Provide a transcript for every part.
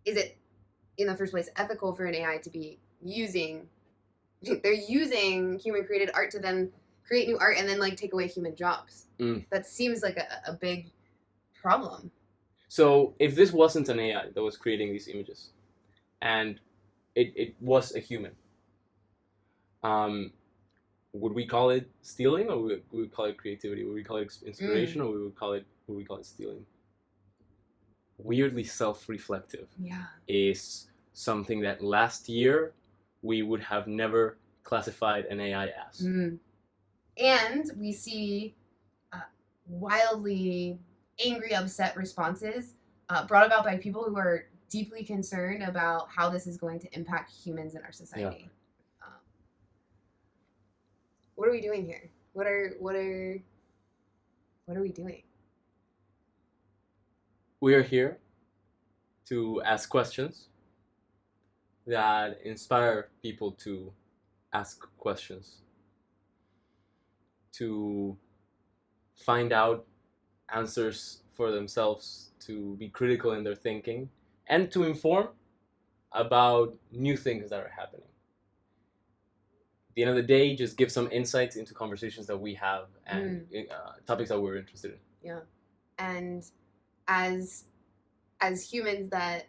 is it in the first place ethical for an AI to be using? They're using human created art to then create new art and then like take away human jobs. That seems like a big problem. So if this wasn't an AI that was creating these images, and it was a human, would we call it stealing, or would we call it creativity? Would we call it inspiration, or would we call it stealing? Weirdly self-reflective. Yeah. Is something that last year we would have never classified an AI as. And we see wildly angry, upset responses brought about by people who are deeply concerned about how this is going to impact humans in our society. Yeah. What are we doing here? What are we doing? We are here to ask questions that inspire people to ask questions, to find out answers for themselves, to be critical in their thinking, and to inform about new things that are happening. At the end of the day, just give some insights into conversations that we have and topics that we're interested in. Yeah. And as humans that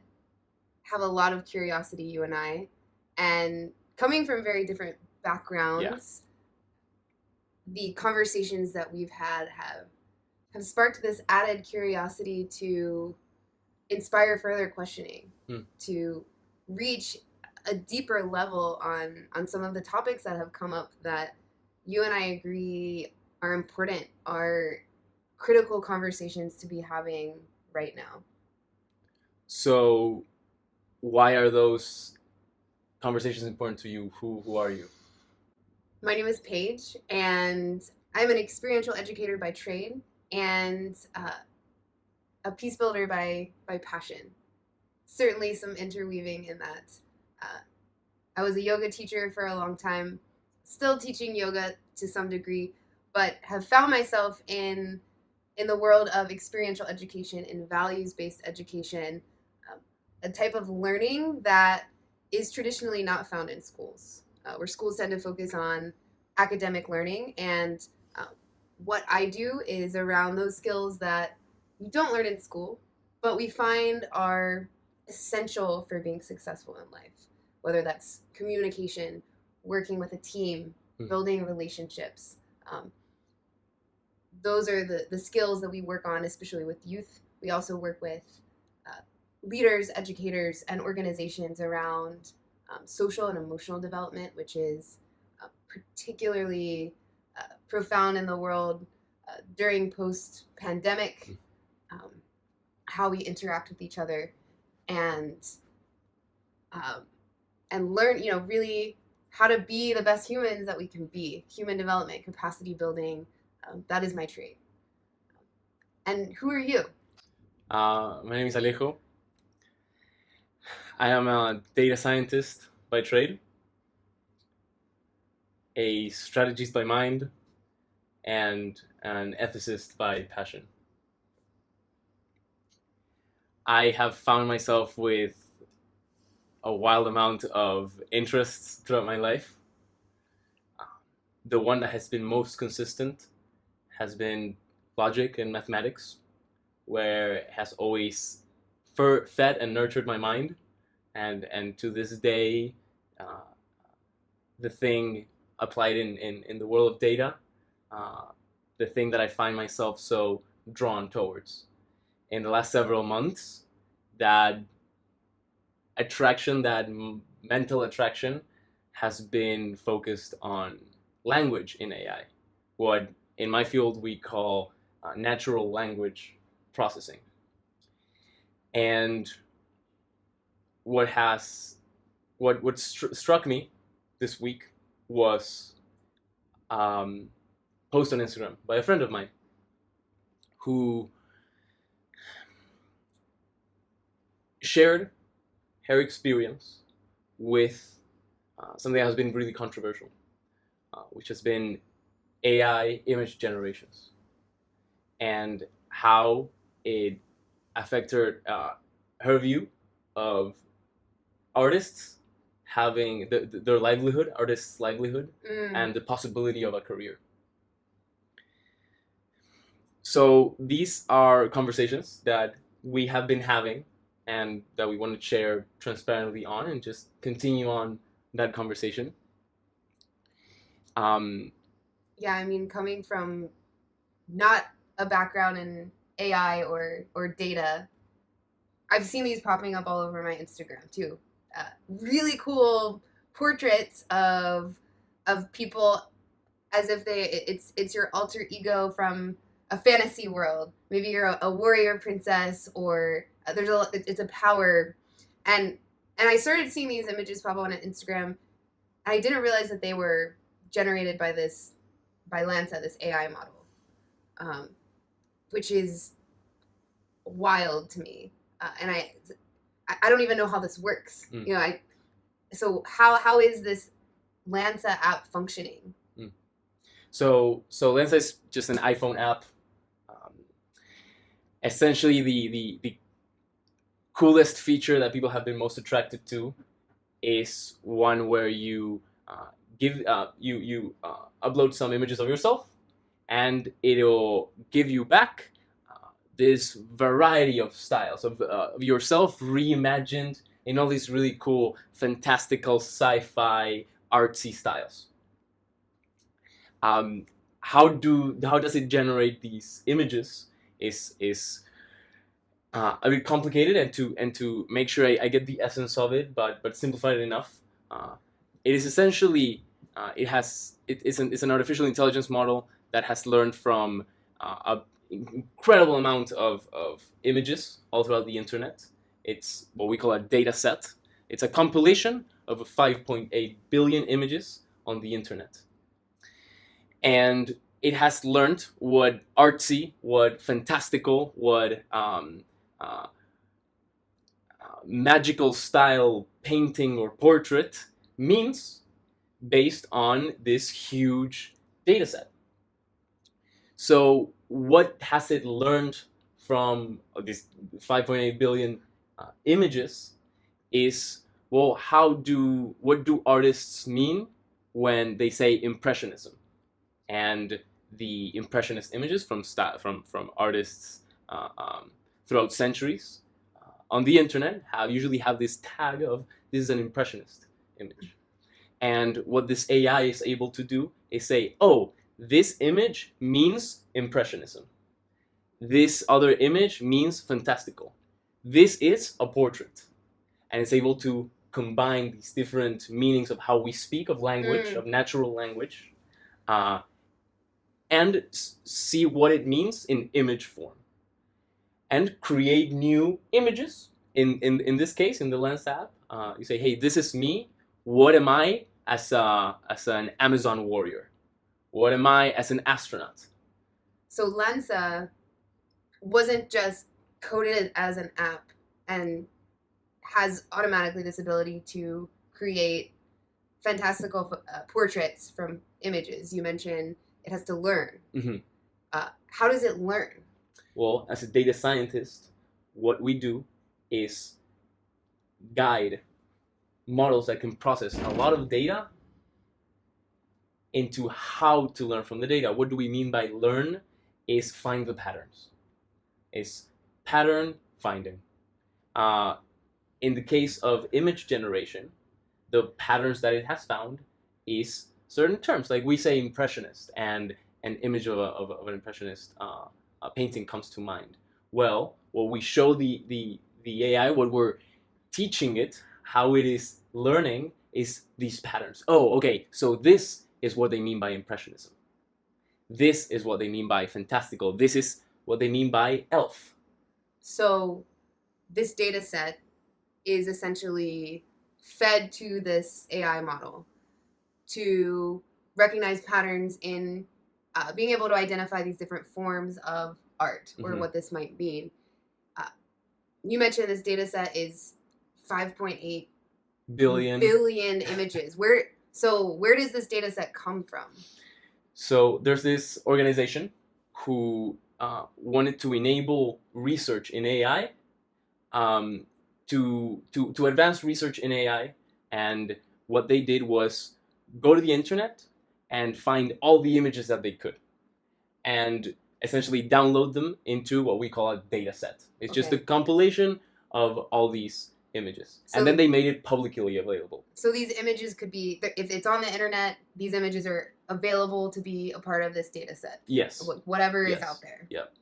have a lot of curiosity, you and I, and coming from very different backgrounds, the conversations that we've had have sparked this added curiosity to inspire further questioning, to reach a deeper level on some of the topics that have come up that you and I agree are important, are critical conversations to be having right now. So why are those conversations important to you? Who are you? My name is Paige, and I'm an experiential educator by trade and a peace builder by passion. Certainly some interweaving in that. I was a yoga teacher for a long time, still teaching yoga to some degree, but have found myself in the world of experiential education and values-based education, a type of learning that is traditionally not found in schools, where schools tend to focus on academic learning. And what I do is around those skills that you don't learn in school, but we find are essential for being successful in life, whether that's communication, working with a team, building relationships. Those are the skills that we work on, especially with youth. We also work with leaders, educators, and organizations around social and emotional development, which is particularly profound in the world during post-pandemic, how we interact with each other and learn, really how to be the best humans that we can be. Human development, capacity building, that is my trade. And who are you? My name is Alejo. I am a data scientist by trade, a strategist by mind, and an ethicist by passion. I have found myself with a wild amount of interests throughout my life. The one that has been most consistent has been logic and mathematics, where it has always fed and nurtured my mind. And to this day, the thing applied in the world of data, the thing that I find myself so drawn towards. In the last several months, that attraction, that mental attraction, has been focused on language in AI, what in my field we call natural language processing. And what struck me this week was post on Instagram by a friend of mine who shared her experience with something that has been really controversial, which has been AI image generations and how it affected her view of artists having their livelihood, artists' livelihood, and the possibility of a career. So these are conversations that we have been having and that we want to share transparently on and just continue on that conversation. Yeah, I mean, coming from not a background in AI or data, I've seen these popping up all over my Instagram too. Really cool portraits of people as if it's your alter ego from a fantasy world. Maybe you're a warrior princess, or it's a power, and I started seeing these images pop up on Instagram, and I didn't realize that they were generated by Lensa, this AI model, which is wild to me, and I don't even know how this works. You know, so how is this Lensa app functioning? So Lensa is just an iPhone app. Essentially, the coolest feature that people have been most attracted to is one where you upload some images of yourself, and it'll give you back this variety of styles of yourself reimagined in all these really cool, fantastical, sci-fi, artsy styles. How does it generate these images is a bit complicated, and to make sure I get the essence of it, but simplify it enough. It is essentially it's an artificial intelligence model that has learned from an incredible amount of images all throughout the internet. It's what we call a data set. It's a compilation of 5.8 billion images on the internet. And it has learned what artsy, what fantastical, what magical style painting or portrait means based on this huge data set. So what has it learned from these 5.8 billion images is, well, what do artists mean when they say impressionism? And the impressionist images from artists throughout centuries on the internet usually have this tag of this is an impressionist image. And what this AI is able to do is say, oh, this image means impressionism. This other image means fantastical. This is a portrait. And it's able to combine these different meanings of how we speak of language, of natural language, and see what it means in image form, and create new images. In this case, in the Lensa app, you say, hey, this is me. What am I as an Amazon warrior? What am I as an astronaut? So Lensa wasn't just coded as an app and has automatically this ability to create fantastical portraits from images. You mentioned it has to learn. Mm-hmm. How does it learn? Well, as a data scientist, what we do is guide models that can process a lot of data into how to learn from the data. What do we mean by learn? Is find the patterns. Is pattern finding. In the case of image generation, the patterns that it has found is certain terms. Like we say impressionist, and an image of an impressionist painting comes to mind. Well, what we show the AI, what we're teaching it, how it is learning, is these patterns. Oh, okay, so this is what they mean by impressionism. This is what they mean by fantastical. This is what they mean by elf. So this data set is essentially fed to this AI model to recognize patterns in being able to identify these different forms of art, or what this might mean. You mentioned this data set is 5.8 billion images. Where does this data set come from? So there's this organization who wanted to enable research in AI to advance research in AI, and what they did was go to the internet and find all the images that they could, and essentially download them into what we call a data set. It's just a Okay. compilation of all these images, and then So they made it publicly available. so these images could be, if it's on the internet, these images are available to be a part of this data set. Yes. Whatever is Yes. out there. Yep.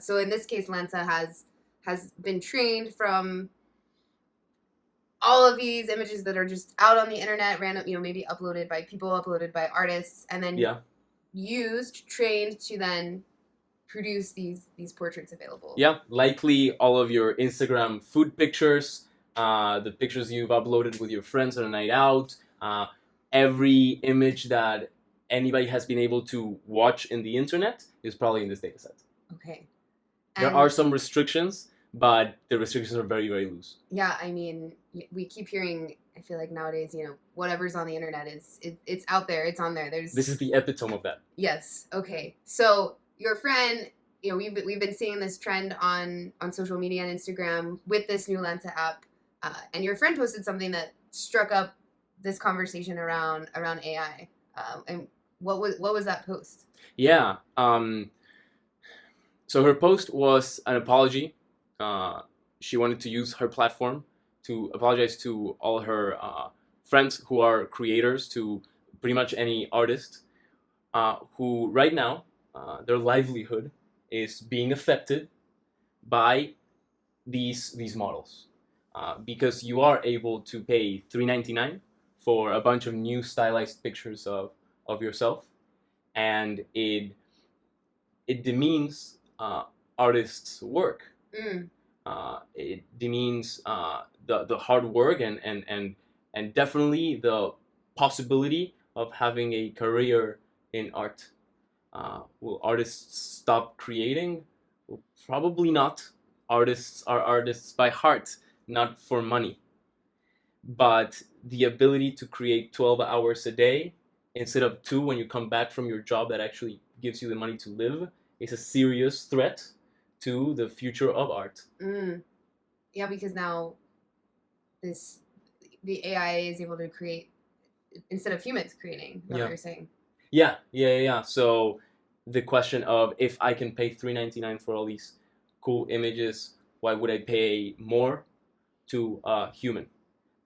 So in this case, Lensa has been trained from all of these images that are just out on the internet, random, maybe uploaded by people, uploaded by artists, and then Yeah. trained to then produce these portraits available. Yeah. Likely all of your Instagram food pictures, the pictures you've uploaded with your friends on a night out, every image that anybody has been able to watch in the internet is probably in this data set. Okay. There are some restrictions, but the restrictions are very, very loose. Yeah, I mean, we keep hearing, I feel like nowadays, whatever's on the internet it's out there, it's on there. This is the epitome of that. Yes. Okay. So your friend, we've been seeing this trend on social media and Instagram with this new Lensa app, and your friend posted something that struck up this conversation around AI. And what was that post? Yeah. So her post was an apology. She wanted to use her platform to apologize to all her friends who are creators, to pretty much any artist who right now their livelihood is being affected by these models, because you are able to pay $3.99 for a bunch of new stylized pictures of yourself, and it demeans artists' work. It demeans the hard work and definitely the possibility of having a career in art. Will artists stop creating? Well, probably not. Artists are artists by heart, not for money. But the ability to create 12 hours a day instead of 2 when you come back from your job that actually gives you the money to live is a serious threat to the future of art. Yeah, because now the AI is able to create instead of humans creating. What you're saying? Yeah. So the question of, if I can pay $3.99 for all these cool images, why would I pay more to a human?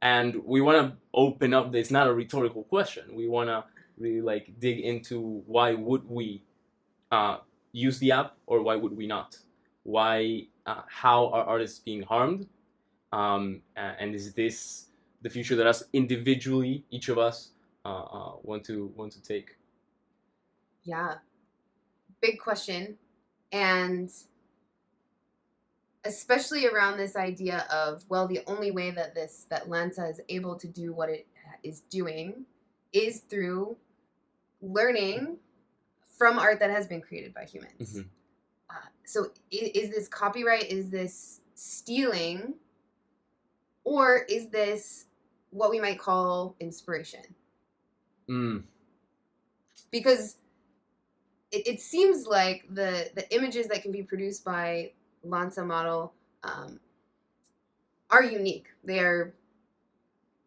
And we want to open up. It's not a rhetorical question. We want to really dig into why would we use the app, or why would we not? Why? How are artists being harmed? And is this the future that us individually, each of us, want to take? Yeah, big question, and especially around this idea of, well, the only way that Lensa is able to do what it is doing is through learning from art that has been created by humans. So is this copyright? Is this stealing? Or is this what we might call inspiration? Because it seems like the images that can be produced by Lensa model are unique. They are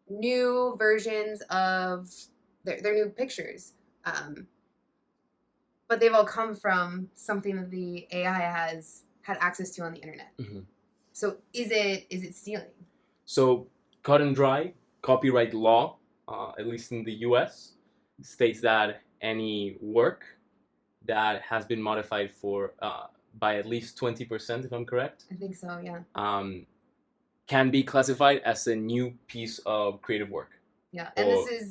new versions of they're new pictures, but they've all come from something that the AI has had access to on the internet. So is it stealing? So cut and dry copyright law, at least in the U.S., states that any work that has been modified for by at least 20%, if I'm correct. I think so, yeah. Can be classified as a new piece of creative work. Yeah, and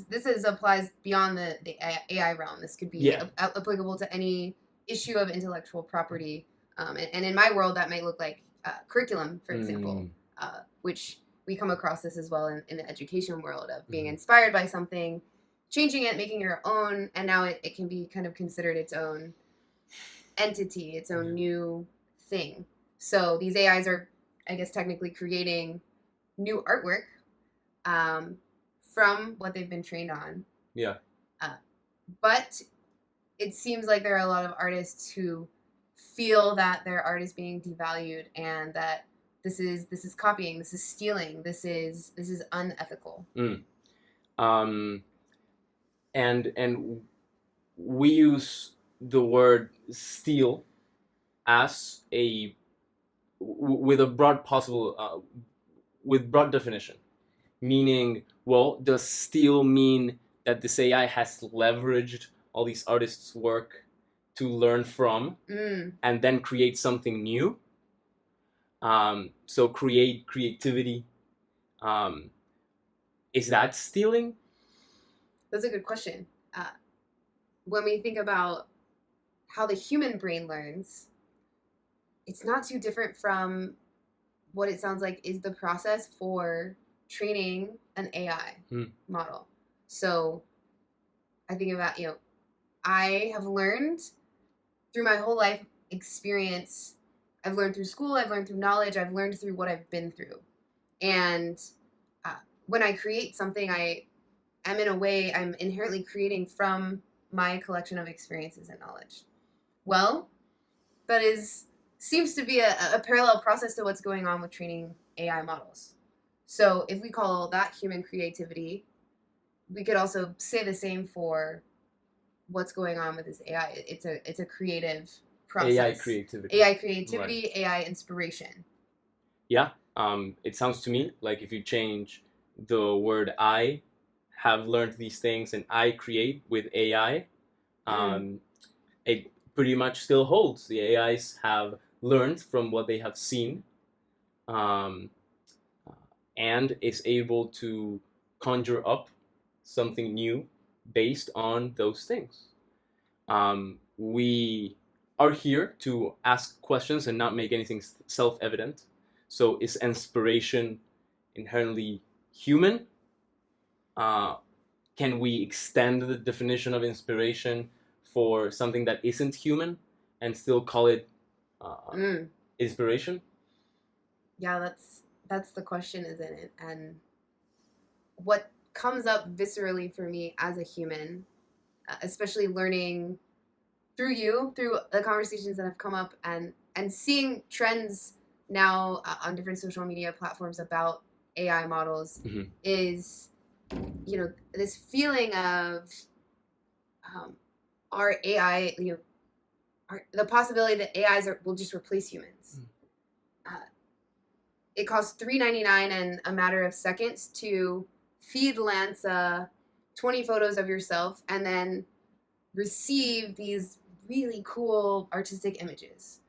this is applies beyond the AI realm. This could be applicable to any issue of intellectual property. And in my world, that might look like curriculum, for example, which we come across this as well in the education world of being inspired by something, changing it, making your own, and now it can be kind of considered its own entity, its own new thing. So these AIs are, I guess, technically creating new artwork from what they've been trained on. Yeah. But it seems like there are a lot of artists who feel that their art is being devalued and that this is copying, this is stealing, this is unethical. Um, and we use the word steal as with a broad possible with broad definition, meaning, well, does steal mean that this AI has leveraged all these artists' work to learn from and then create something new? So create creativity. Is that stealing? That's a good question. When we think about how the human brain learns, it's not too different from what it sounds like is the process for training an AI model. So I think about, I have learned through my whole life experience. I've learned through school, I've learned through knowledge, I've learned through what I've been through. And when I create something, I'm inherently creating from my collection of experiences and knowledge. Well, that seems to be a parallel process to what's going on with training AI models. So if we call that human creativity, we could also say the same for what's going on with this AI. It's a creative process. AI creativity. Right. AI inspiration. Yeah. It sounds to me like if you change the word I have learned these things and I create with AI, it pretty much still holds. The AIs have learned from what they have seen, and is able to conjure up something new based on those things. We are here to ask questions and not make anything self-evident. So is inspiration inherently human? Can we extend the definition of inspiration for something that isn't human and still call it inspiration? Yeah, that's the question, isn't it? And what comes up viscerally for me as a human, especially learning through the conversations that have come up and seeing trends now on different social media platforms about AI models, is, this feeling of our AI, the possibility that AIs will just replace humans. It costs $3.99 and a matter of seconds to feed Lensa 20 photos of yourself and then receive these really cool artistic images.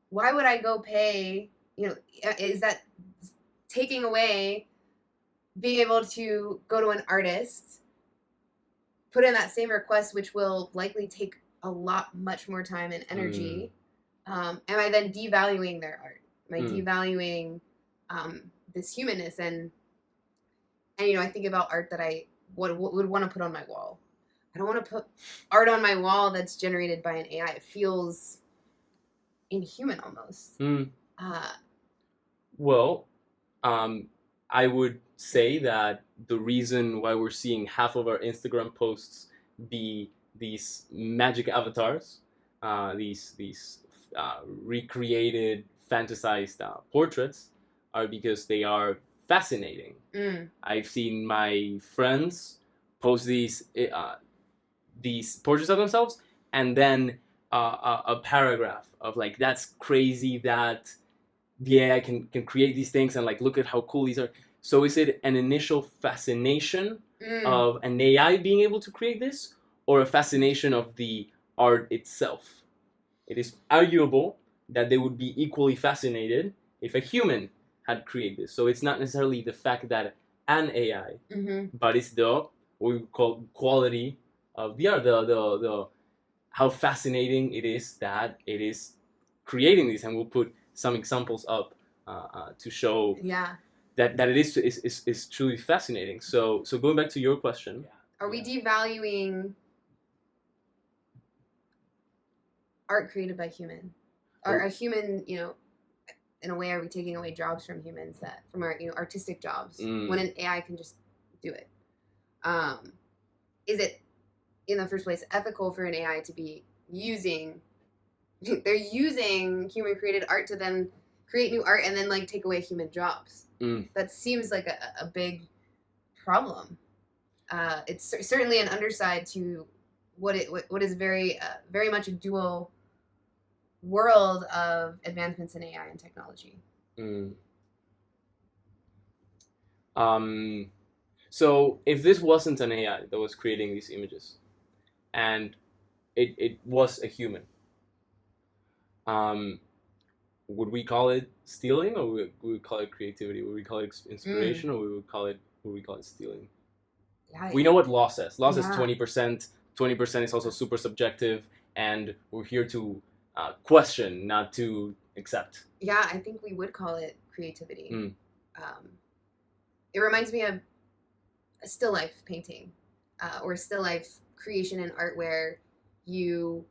Why would I go pay? Is that taking away being able to go to an artist, put in that same request, which will likely take a lot much more time and energy? Am I then devaluing their art? Am I devaluing this humanness? And I think about art that I would want to put on my wall. I don't want to put art on my wall that's generated by an AI. It feels inhuman almost. Well, I would say that the reason why we're seeing half of our Instagram posts be these magic avatars, these recreated, fantasized portraits, are because they are fascinating. I've seen my friends post these portraits of themselves, and then a paragraph of like, that's crazy that the AI can create these things, and like, look at how cool these are. So is it an initial fascination of an AI being able to create this, or a fascination of the art itself? It is arguable that they would be equally fascinated if a human had created this. So it's not necessarily the fact that an AI, but it's what we call quality of the art, the how fascinating it is that it is creating these. And we'll put some examples up to show that it is truly fascinating. So going back to your question, are we devaluing art created by human? Or a human, in a way, are we taking away jobs from humans, from our artistic jobs, when an AI can just do it? Is it, in the first place, ethical for an AI to be using human created art to then create new art and then like take away human jobs. That seems like a big problem. It's certainly an underside to what is very much a dual world of advancements in AI and technology. So if this wasn't an AI that was creating these images, and it was a human, would we call it stealing, or would we call it creativity? Would we call it inspiration, or would we call it stealing? Yeah, we know what law says. Law says 20%. 20% is also super subjective, and we're here to question, not to accept. Yeah, I think we would call it creativity. It reminds me of a still life painting or still life creation in art where you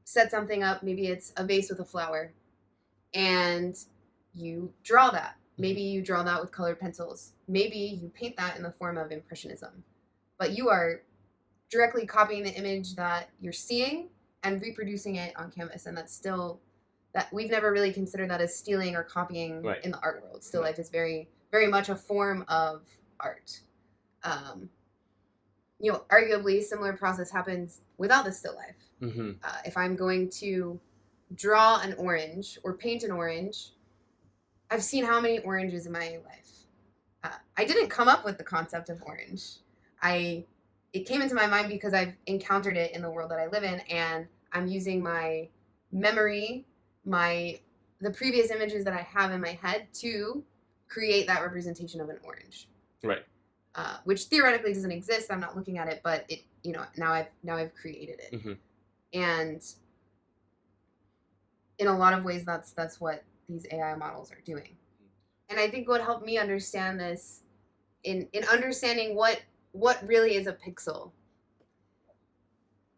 set something up. Maybe it's a vase with a flower, and you draw that. Maybe you draw that with colored pencils. Maybe you paint that in the form of impressionism. But you are directly copying the image that you're seeing and reproducing it on canvas. And that's still, that we've never really considered that as stealing or copying in the art world. Still life is very, very much a form of art. Arguably similar process happens without the still life. If I'm going to draw an orange or paint an orange, I've seen how many oranges in my life. I didn't come up with the concept of orange. It came into my mind because I've encountered it in the world that I live in, and I'm using my memory, the previous images that I have in my head to create that representation of an orange. Right. Which theoretically doesn't exist. I'm not looking at it, but it, now I've created it. And in a lot of ways, that's what these AI models are doing. And I think what helped me understand this in understanding what really is a pixel.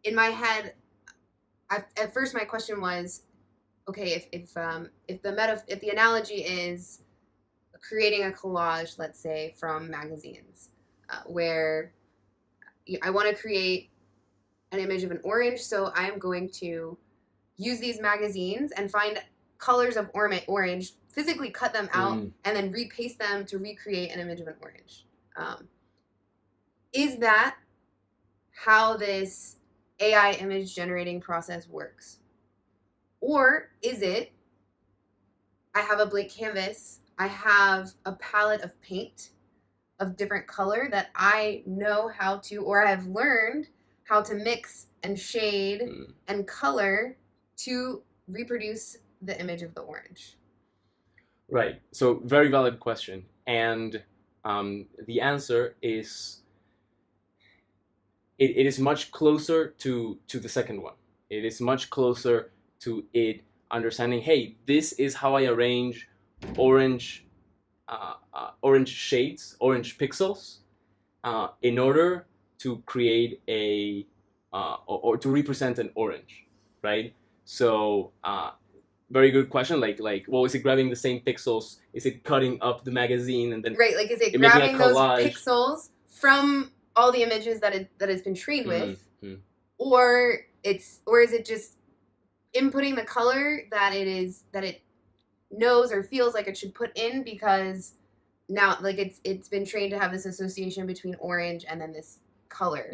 In my head, at first my question was, okay, if the analogy is creating a collage, let's say from magazines, where I want to create an image of an orange, so I'm going to use these magazines and find colors of orange, physically cut them out, and then repaste them to recreate an image of an orange. Is that how this AI image generating process works? Or is it, I have a blank canvas, I have a palette of paint of different color that I know how to, or I've learned how to mix and shade and color to reproduce the image of the orange? Right. So very valid question. And the answer is, it is much closer to the second one. It is much closer to it understanding, hey, this is how I arrange orange shades, orange pixels, in order to create or to represent an orange, right? So very good question. Like, well, is it grabbing the same pixels? Is it cutting up the magazine and then like is it grabbing those pixels from all the images that it's been trained with, or is it just inputting the color that it knows or feels like it should put in, because now like it's been trained to have this association between orange and then this color,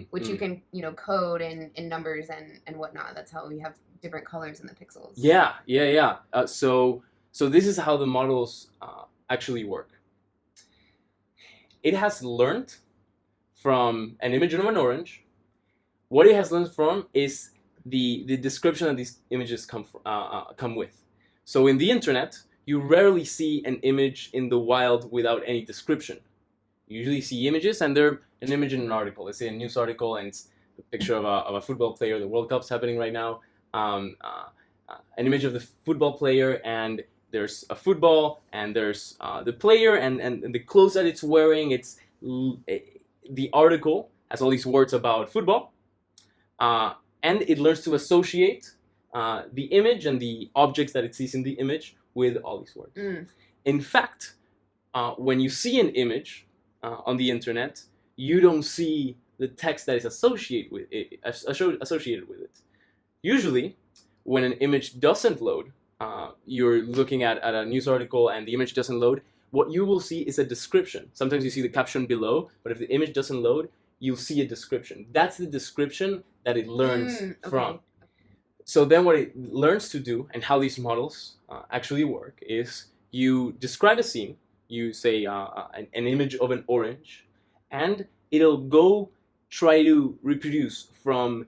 which you can code in numbers and whatnot. That's how we have different colors in the pixels. Yeah. So this is how the models actually work. It has learned from an image of an orange. What it has learned from is the description that these images come with. So in the internet, you rarely see an image in the wild without any description. You usually see images, and they're an image in an article. Let's say a news article, and it's a picture of a football player. The World Cup's happening right now. An image of the football player, and there's a football, and there's the player, and the clothes that it's wearing. It's the article has all these words about football, and it learns to associate the image and the objects that it sees in the image with all these words. In fact, when you see an image on the internet, you don't see the text that is associated with it. Usually, when an image doesn't load, you're looking at a news article and the image doesn't load, what you will see is a description. Sometimes you see the caption below, but if the image doesn't load, you'll see a description. That's the description that it learns from. So then what it learns to do, and how these models actually work, is you describe a scene, you say an image of an orange, and it'll go try to reproduce from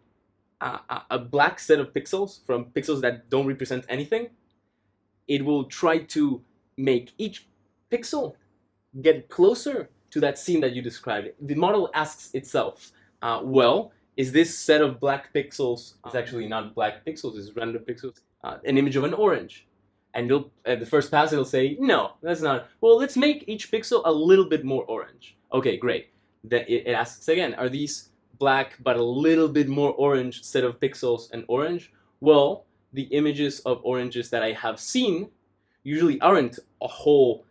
a black set of pixels, from pixels that don't represent anything. It will try to make each pixel get closer to that scene that you described. The model asks itself, well, is this set of black pixels, it's actually not black pixels, it's random pixels, an image of an orange? And at the first pass it'll say, no, that's not. Well, let's make each pixel a little bit more orange. Okay, great. Then it asks again, are these black but a little bit more orange set of pixels and orange? Well, the images of oranges that I have seen usually aren't a whole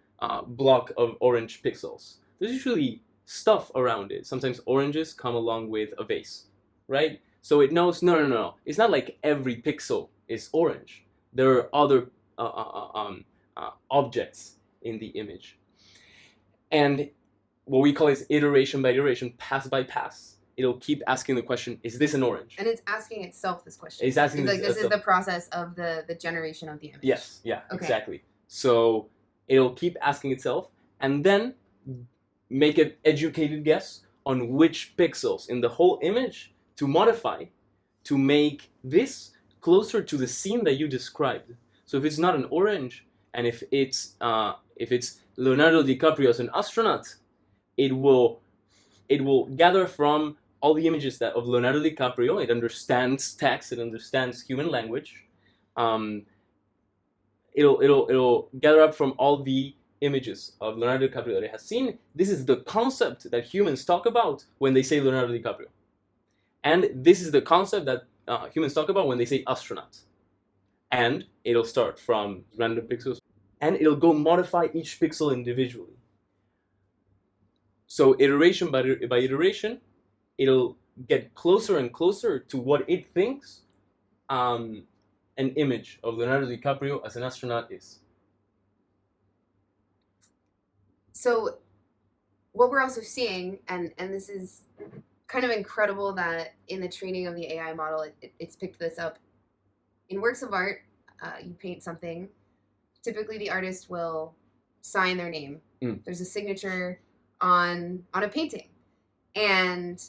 block of orange pixels. There's usually stuff around it. Sometimes oranges come along with a vase, right? So it knows, no. It's not like every pixel is orange. There are other objects in the image. And what we call is iteration by iteration, pass by pass. It'll keep asking the question, is this an orange? And it's asking itself this question. It's asking this is the process of the generation of the image. Yes, yeah, okay. Exactly. So it'll keep asking itself and then make an educated guess on which pixels in the whole image to modify to make this closer to the scene that you described. So if it's not an orange, and if it's Leonardo DiCaprio as an astronaut, it will gather from all the images of Leonardo DiCaprio. It understands text, it understands human language. It'll gather up from all the images of Leonardo DiCaprio that it has seen. This is the concept that humans talk about when they say Leonardo DiCaprio. And this is the concept that humans talk about when they say astronaut. And it'll start from random pixels, and it'll go modify each pixel individually. So iteration by iteration, it'll get closer and closer to what it thinks an image of Leonardo DiCaprio as an astronaut is. So what we're also seeing, and this is kind of incredible that in the training of the AI model, it's picked this up. In works of art, you paint something. Typically, the artist will sign their name. There's a signature on a painting. And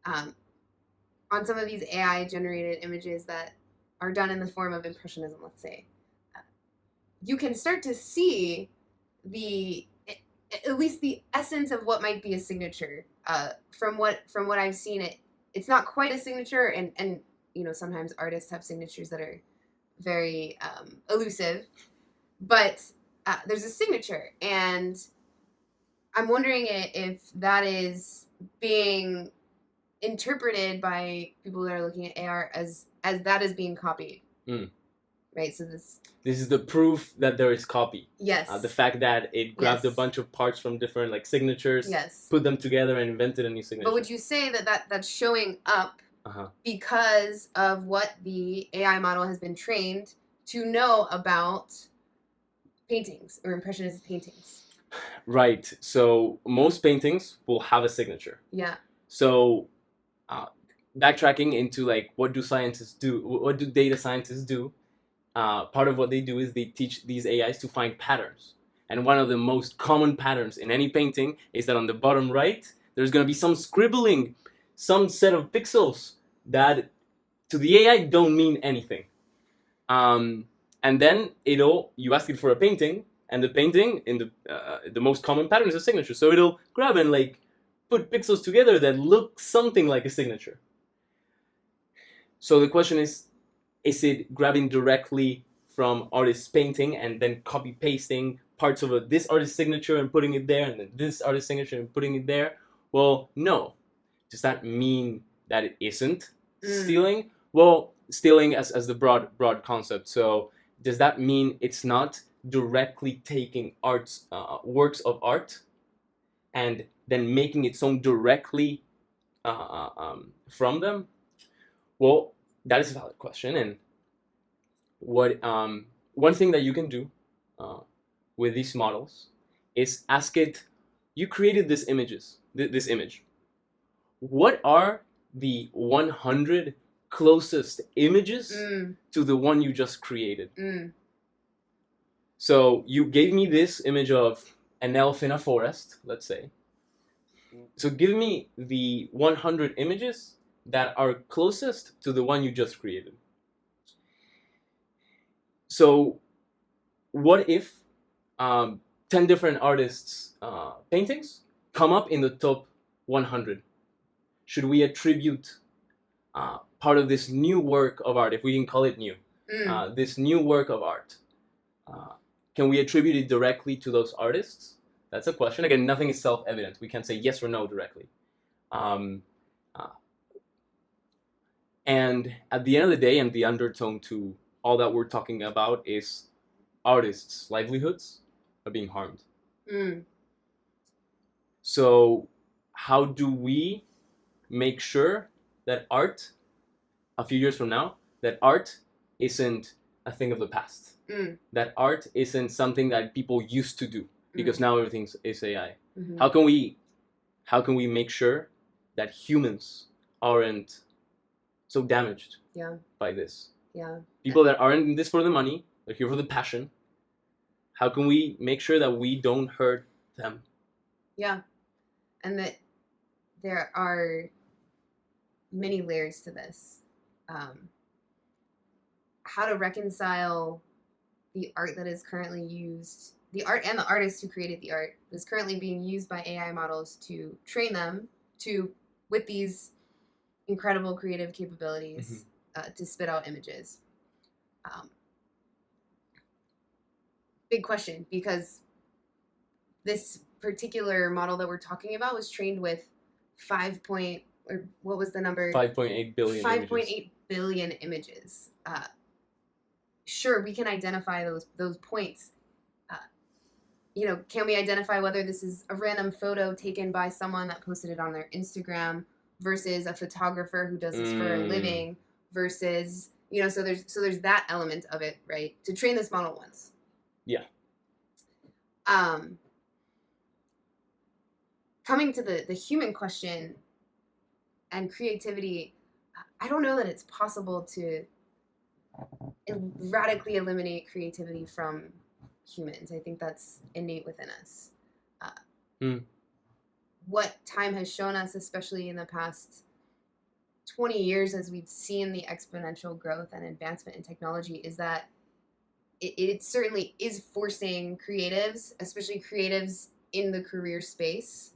on some of these AI-generated images that are done in the form of impressionism, let's say, you can start to see at least the essence of what might be a signature. From what I've seen, it's not quite a signature, and sometimes artists have signatures that are very elusive, but there's a signature, and I'm wondering if that is being interpreted by people that are looking at AR as that is being copied. Right, so this is the proof that there is copy. Yes. The fact that it grabbed a bunch of parts from different signatures, put them together and invented a new signature. But would you say that's showing up because of what the AI model has been trained to know about paintings or impressionist paintings? Right. So most paintings will have a signature. Yeah. So backtracking into what do scientists do? What do data scientists do? Part of what they do is they teach these AIs to find patterns. And one of the most common patterns in any painting is that on the bottom right, there's going to be some scribbling, some set of pixels that to the AI don't mean anything. And then you ask it for a painting, and the painting in the most common pattern is a signature. So it'll grab and put pixels together that look something like a signature. So the question is it grabbing directly from artist's painting and then copy pasting parts of this artist's signature and putting it there, and then this artist's signature and putting it there? Well, no. Does that mean that it isn't stealing? Well, stealing as the broad concept. So does that mean it's not directly taking works of art and then making its own directly from them? Well, that is a valid question, and what one thing that you can do with these models is ask it, you created this image. What are the 100 closest images to the one you just created? So you gave me this image of an elf in a forest, let's say. So give me the 100 images that are closest to the one you just created. So what if 10 different artists' paintings come up in the top 100? Should we attribute part of this new work of art, if we can call it new, this new work of art, can we attribute it directly to those artists? That's a question. Again, nothing is self-evident. We can't say yes or no directly. And at the end of the day, and the undertone to all that we're talking about is artists' livelihoods are being harmed. So how do we make sure that art, a few years from now, that art isn't a thing of the past? That art isn't something that people used to do, because now everything is AI. How can we make sure that humans aren't so damaged by this? People that aren't in this for the money, they're here for the passion. How can we make sure that we don't hurt them? And that there are many layers to this. How to reconcile the art that is currently used, the art and the artist who created the art is currently being used by AI models to train them with these incredible creative capabilities to spit out images. Big question, because this particular model that we're talking about was trained with 5.8 billion 5.8 billion images. Sure, we can identify those points. Can we identify whether this is a random photo taken by someone that posted it on their Instagram versus a photographer who does this for a living versus, so there's that element of it, right? To train this model once. Coming to the human question and creativity, I don't know that it's possible to radically eliminate creativity from humans. I think that's innate within us. What time has shown us, especially in the past 20 years, as we've seen the exponential growth and advancement in technology, is that it certainly is forcing creatives, especially creatives in the career space,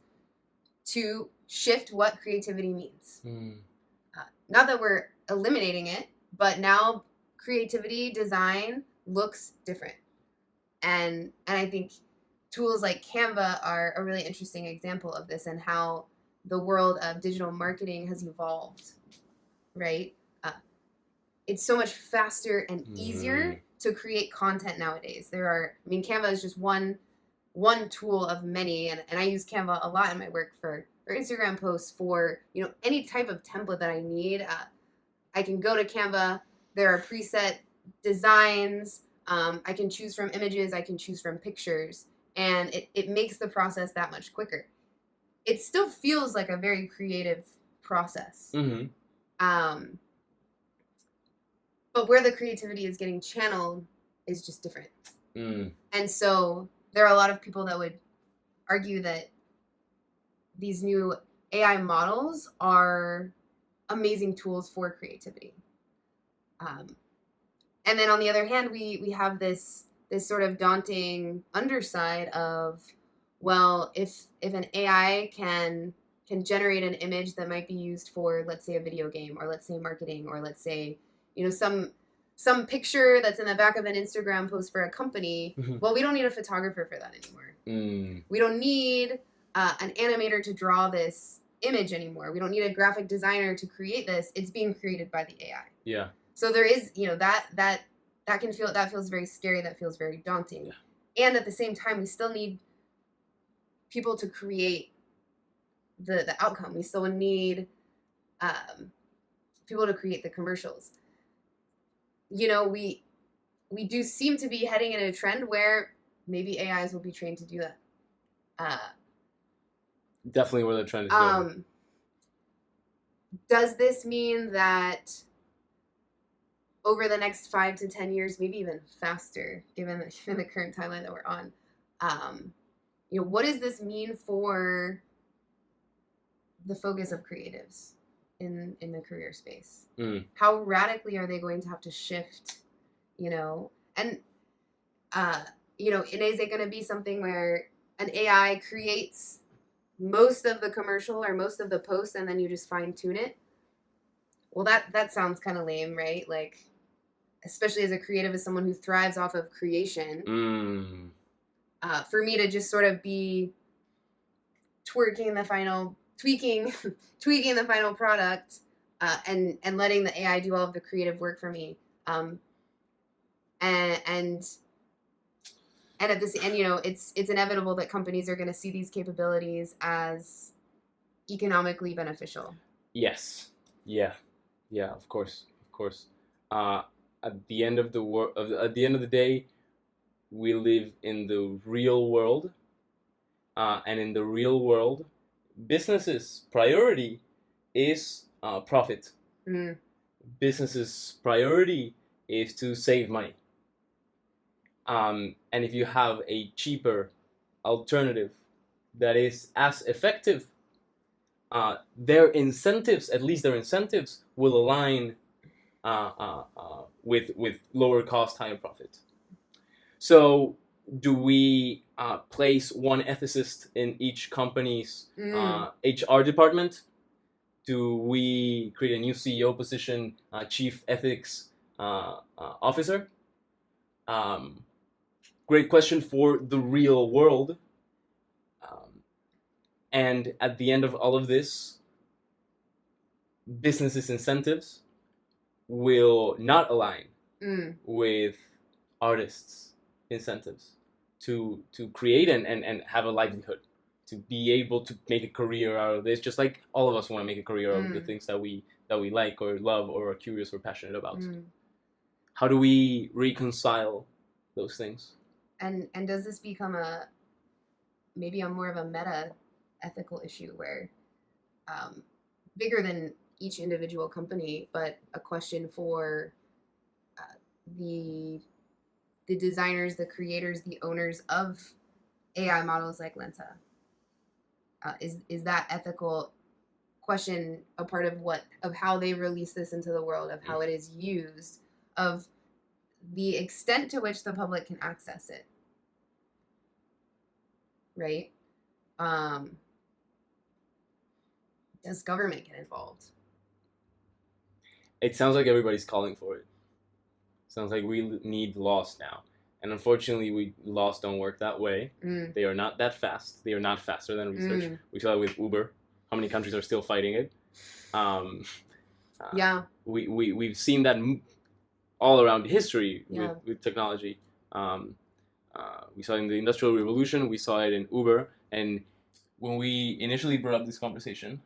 to shift what creativity means. Not that we're eliminating it, but now creativity, design looks different. And I think tools like Canva are a really interesting example of this, and how the world of digital marketing has evolved, right? It's so much faster and easier to create content nowadays. Canva is just one tool of many, and I use Canva a lot in my work for Instagram posts, for any type of template that I need. I can go to Canva. There are preset designs. I can choose from images. I can choose from pictures, and it makes the process that much quicker. It still feels like a very creative process. But where the creativity is getting channeled is just different. And so there are a lot of people that would argue that these new AI models are amazing tools for creativity. And then on the other hand, we have this sort of daunting underside of, well, if an AI can generate an image that might be used for, let's say, a video game, or let's say marketing, or let's say, some picture that's in the back of an Instagram post for a company, well, we don't need a photographer for that anymore. We don't need an animator to draw this image anymore. We don't need a graphic designer to create this. It's being created by the AI. So there is, that feels very scary. That feels very daunting. And at the same time, we still need people to create the outcome. We still need people to create the commercials. We we do seem to be heading in a trend where maybe AIs will be trained to do that. Definitely where the trend is going. Does this mean that over the next 5 to 10 years, maybe even faster, given the current timeline that we're on, what does this mean for the focus of creatives in the career space? How radically are they going to have to shift? And is it going to be something where an AI creates most of the commercial or most of the post, and then you just fine tune it? Well, that sounds kind of lame, right? Like, especially as a creative, as someone who thrives off of creation, for me to just sort of be tweaking the final product, and letting the AI do all of the creative work for me, and at this end, it's inevitable that companies are going to see these capabilities as economically beneficial. Yes. Yeah. Of course. At the end of the day, we live in the real world, and in the real world, businesses' priority is profit. Businesses' priority is to save money. And if you have a cheaper alternative that is as effective, their incentives will align with lower cost, higher profit. So, do we place one ethicist in each company's HR department? Do we create a new CEO position, chief ethics officer? Great question for the real world. And at the end of all of this, businesses' incentives will not align with artists' incentives to create and have a livelihood, to be able to make a career out of this, just like all of us want to make a career out of the things that we like or love or are curious or passionate about. How do we reconcile those things? And does this become maybe more of a meta ethical issue where, bigger than each individual company, but a question for the designers, the creators, the owners of AI models like Lensa? Is that ethical question a part of how they release this into the world, of how it is used, of the extent to which the public can access it? Right? Does government get involved? It sounds like everybody's calling for it. Sounds like we need laws now. And unfortunately, laws don't work that way. They are not that fast. They are not faster than research. We saw it with Uber. How many countries are still fighting it? We've seen that all around history with technology. We saw it in the Industrial Revolution. We saw it in Uber. And when we initially brought up this conversation,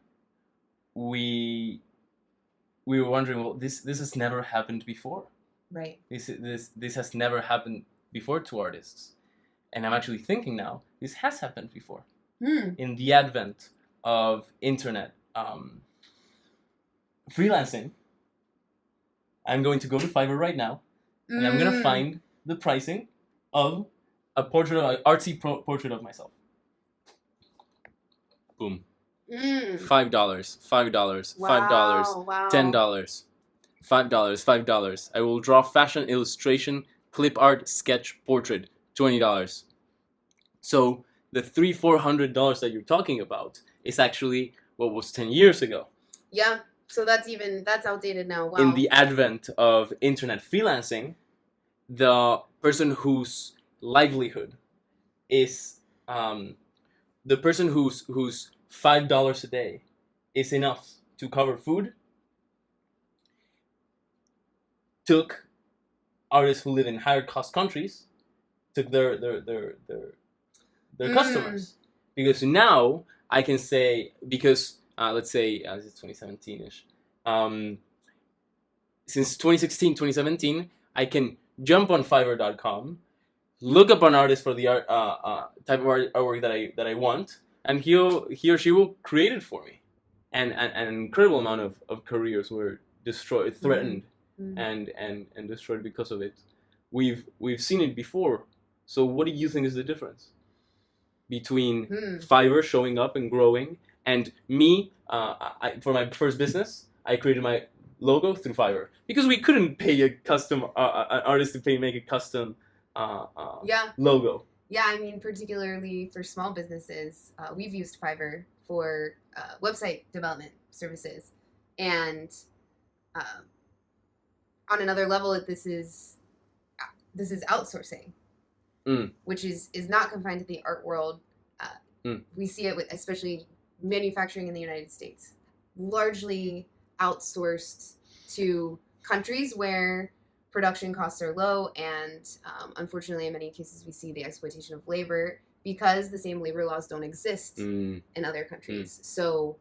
we were wondering, well, this has never happened before. Right. This has never happened before to artists. And I'm actually thinking now, this has happened before. In the advent of internet freelancing, I'm going to go to Fiverr right now, and I'm going to find the pricing of a artsy portrait of myself. Boom. $5, $5, $5, $10, $5. I will draw fashion, illustration, clip art, sketch, portrait, $20. So the $300-$400 that you're talking about is actually what was 10 years ago. Yeah. So that's outdated now. Wow. In the advent of internet freelancing, the person whose livelihood is the person whose $5 a day is enough to cover food, took artists who live in higher cost countries, took their customers. Because now I can say, because let's say this is 2017-ish, since 2016, 2017, I can jump on Fiverr.com, look up an artist for the art type of artwork that I want, and he or she will create it for me. And an incredible amount of careers were destroyed, threatened, and destroyed because of it. We've seen it before. So what do you think is the difference between Fiverr showing up and growing and me? For my first business, I created my logo through Fiverr because we couldn't pay a custom an artist to make a custom logo. Yeah, I mean, particularly for small businesses, we've used Fiverr for website development services, and on another level, this is outsourcing, which is not confined to the art world. We see it with especially manufacturing in the United States, largely outsourced to countries where production costs are low, and unfortunately, in many cases, we see the exploitation of labor because the same labor laws don't exist in other countries. So,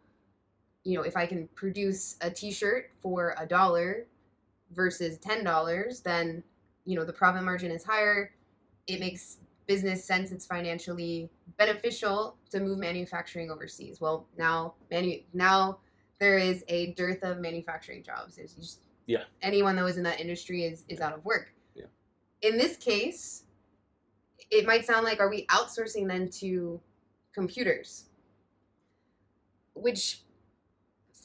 if I can produce a T-shirt for $1 versus $10, then the profit margin is higher. It makes business sense. It's financially beneficial to move manufacturing overseas. Well, now there is a dearth of manufacturing jobs. There's just anyone that was in that industry is out of work. Yeah. In this case, it might sound like, are we outsourcing then to computers? Which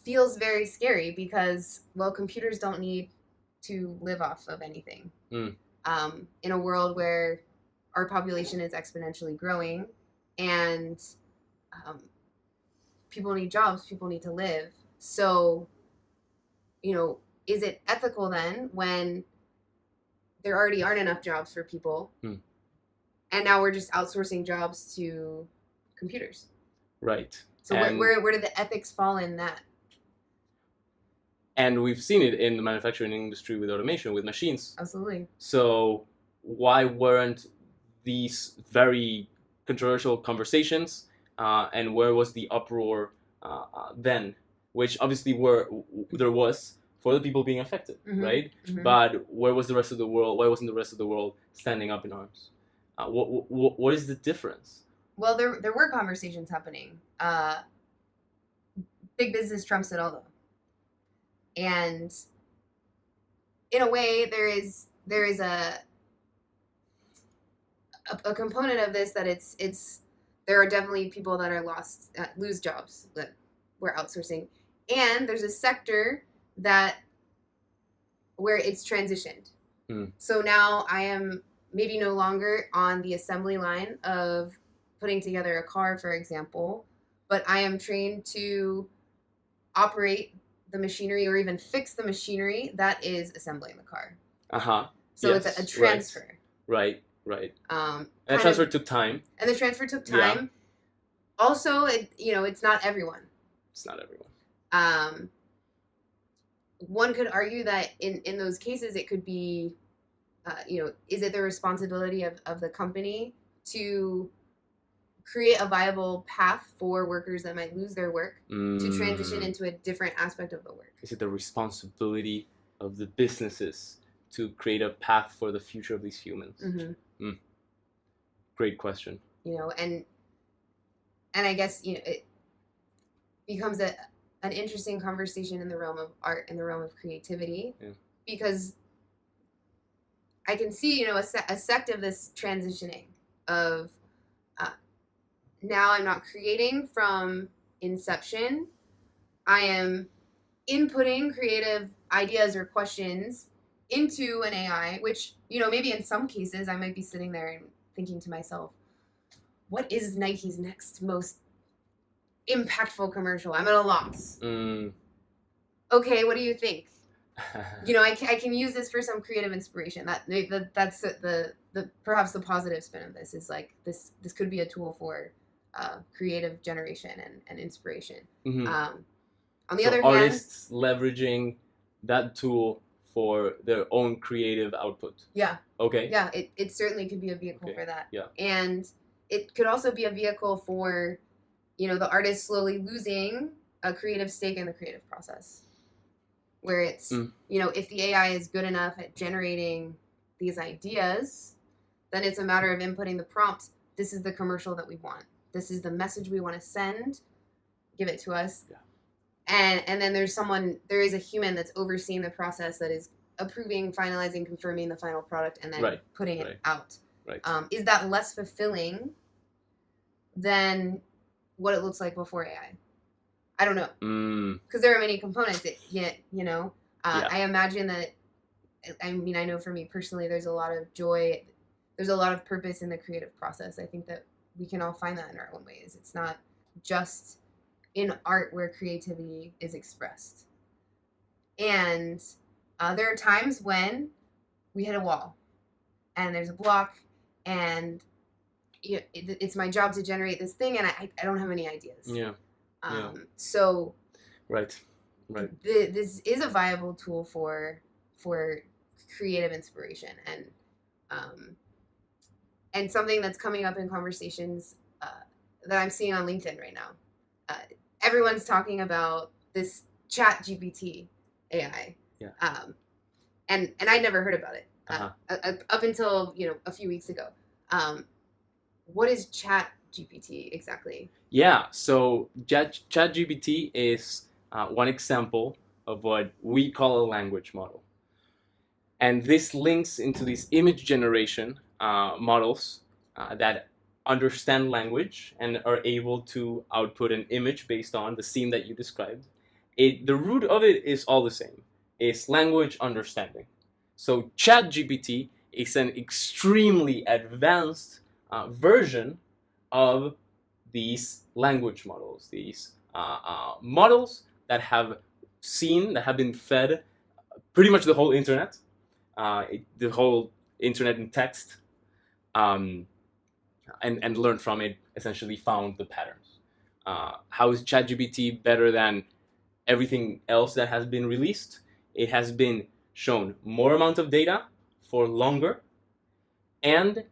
feels very scary because, well, computers don't need to live off of anything. In a world where our population is exponentially growing and people need jobs, people need to live. So, is it ethical then when there already aren't enough jobs for people and now we're just outsourcing jobs to computers? Right. So where did the ethics fall in that? And we've seen it in the manufacturing industry with automation, with machines. Absolutely. So why weren't these very controversial conversations and where was the uproar then? Which obviously there was for the people being affected, right? But where was the rest of the world? Why wasn't the rest of the world standing up in arms? What is the difference? Well, there were conversations happening. Big business trumps it all, though. And in a way, there is a component of this that it's there are definitely people that are lose jobs that we're outsourcing, and there's a sector where it's transitioned. So now I am maybe no longer on the assembly line of putting together a car, for example, but I am trained to operate the machinery or even fix the machinery that is assembling the car. So yes, it's a transfer. Right. And the transfer took time. Yeah. Also, it's not everyone. It's not everyone. One could argue that in those cases, it could be, is it the responsibility of the company to create a viable path for workers that might lose their work to transition into a different aspect of the work? Is it the responsibility of the businesses to create a path for the future of these humans? Great question. And I guess, it becomes an interesting conversation in the realm of art, in the realm of creativity, because I can see, a sect of this transitioning of now I'm not creating from inception. I am inputting creative ideas or questions into an AI, which, maybe in some cases I might be sitting there and thinking to myself, what is Nike's next most impactful commercial? I'm at a loss. Okay, what do you think? I can use this for some creative inspiration. That's the perhaps the positive spin of this is like this could be a tool for creative generation and inspiration. On the other hand, artists leveraging that tool for their own creative output. Yeah. Okay. Yeah, it certainly could be a vehicle for that. Yeah. And it could also be a vehicle for, the artist slowly losing a creative stake in the creative process. Where it's, if the AI is good enough at generating these ideas, then it's a matter of inputting the prompt. This is the commercial that we want. This is the message we want to send. Give it to us. Yeah. And then there is a human that's overseeing the process, that is approving, finalizing, confirming the final product, and then putting it out. Right. Is that less fulfilling than what it looks like before AI? I don't know. Because there are many components. I imagine that, I know for me personally, there's a lot of joy. There's a lot of purpose in the creative process. I think that we can all find that in our own ways. It's not just in art where creativity is expressed. And there are times when we hit a wall and there's a block, and it's my job to generate this thing, and I don't have any ideas. So right. This is a viable tool for creative inspiration, and something that's coming up in conversations that I'm seeing on LinkedIn right now. Everyone's talking about this ChatGPT AI. And I'd never heard about it up until a few weeks ago. What is ChatGPT exactly? Yeah, so ChatGPT is one example of what we call a language model. And this links into these image generation models that understand language and are able to output an image based on the scene that you described. The root of it is all the same. It's language understanding. So ChatGPT is an extremely advanced version of these language models, these models that have been fed pretty much the whole internet, the whole internet in text, and learned from it, essentially found the patterns. How is ChatGPT better than everything else that has been released? It has been shown more amount of data for longer. And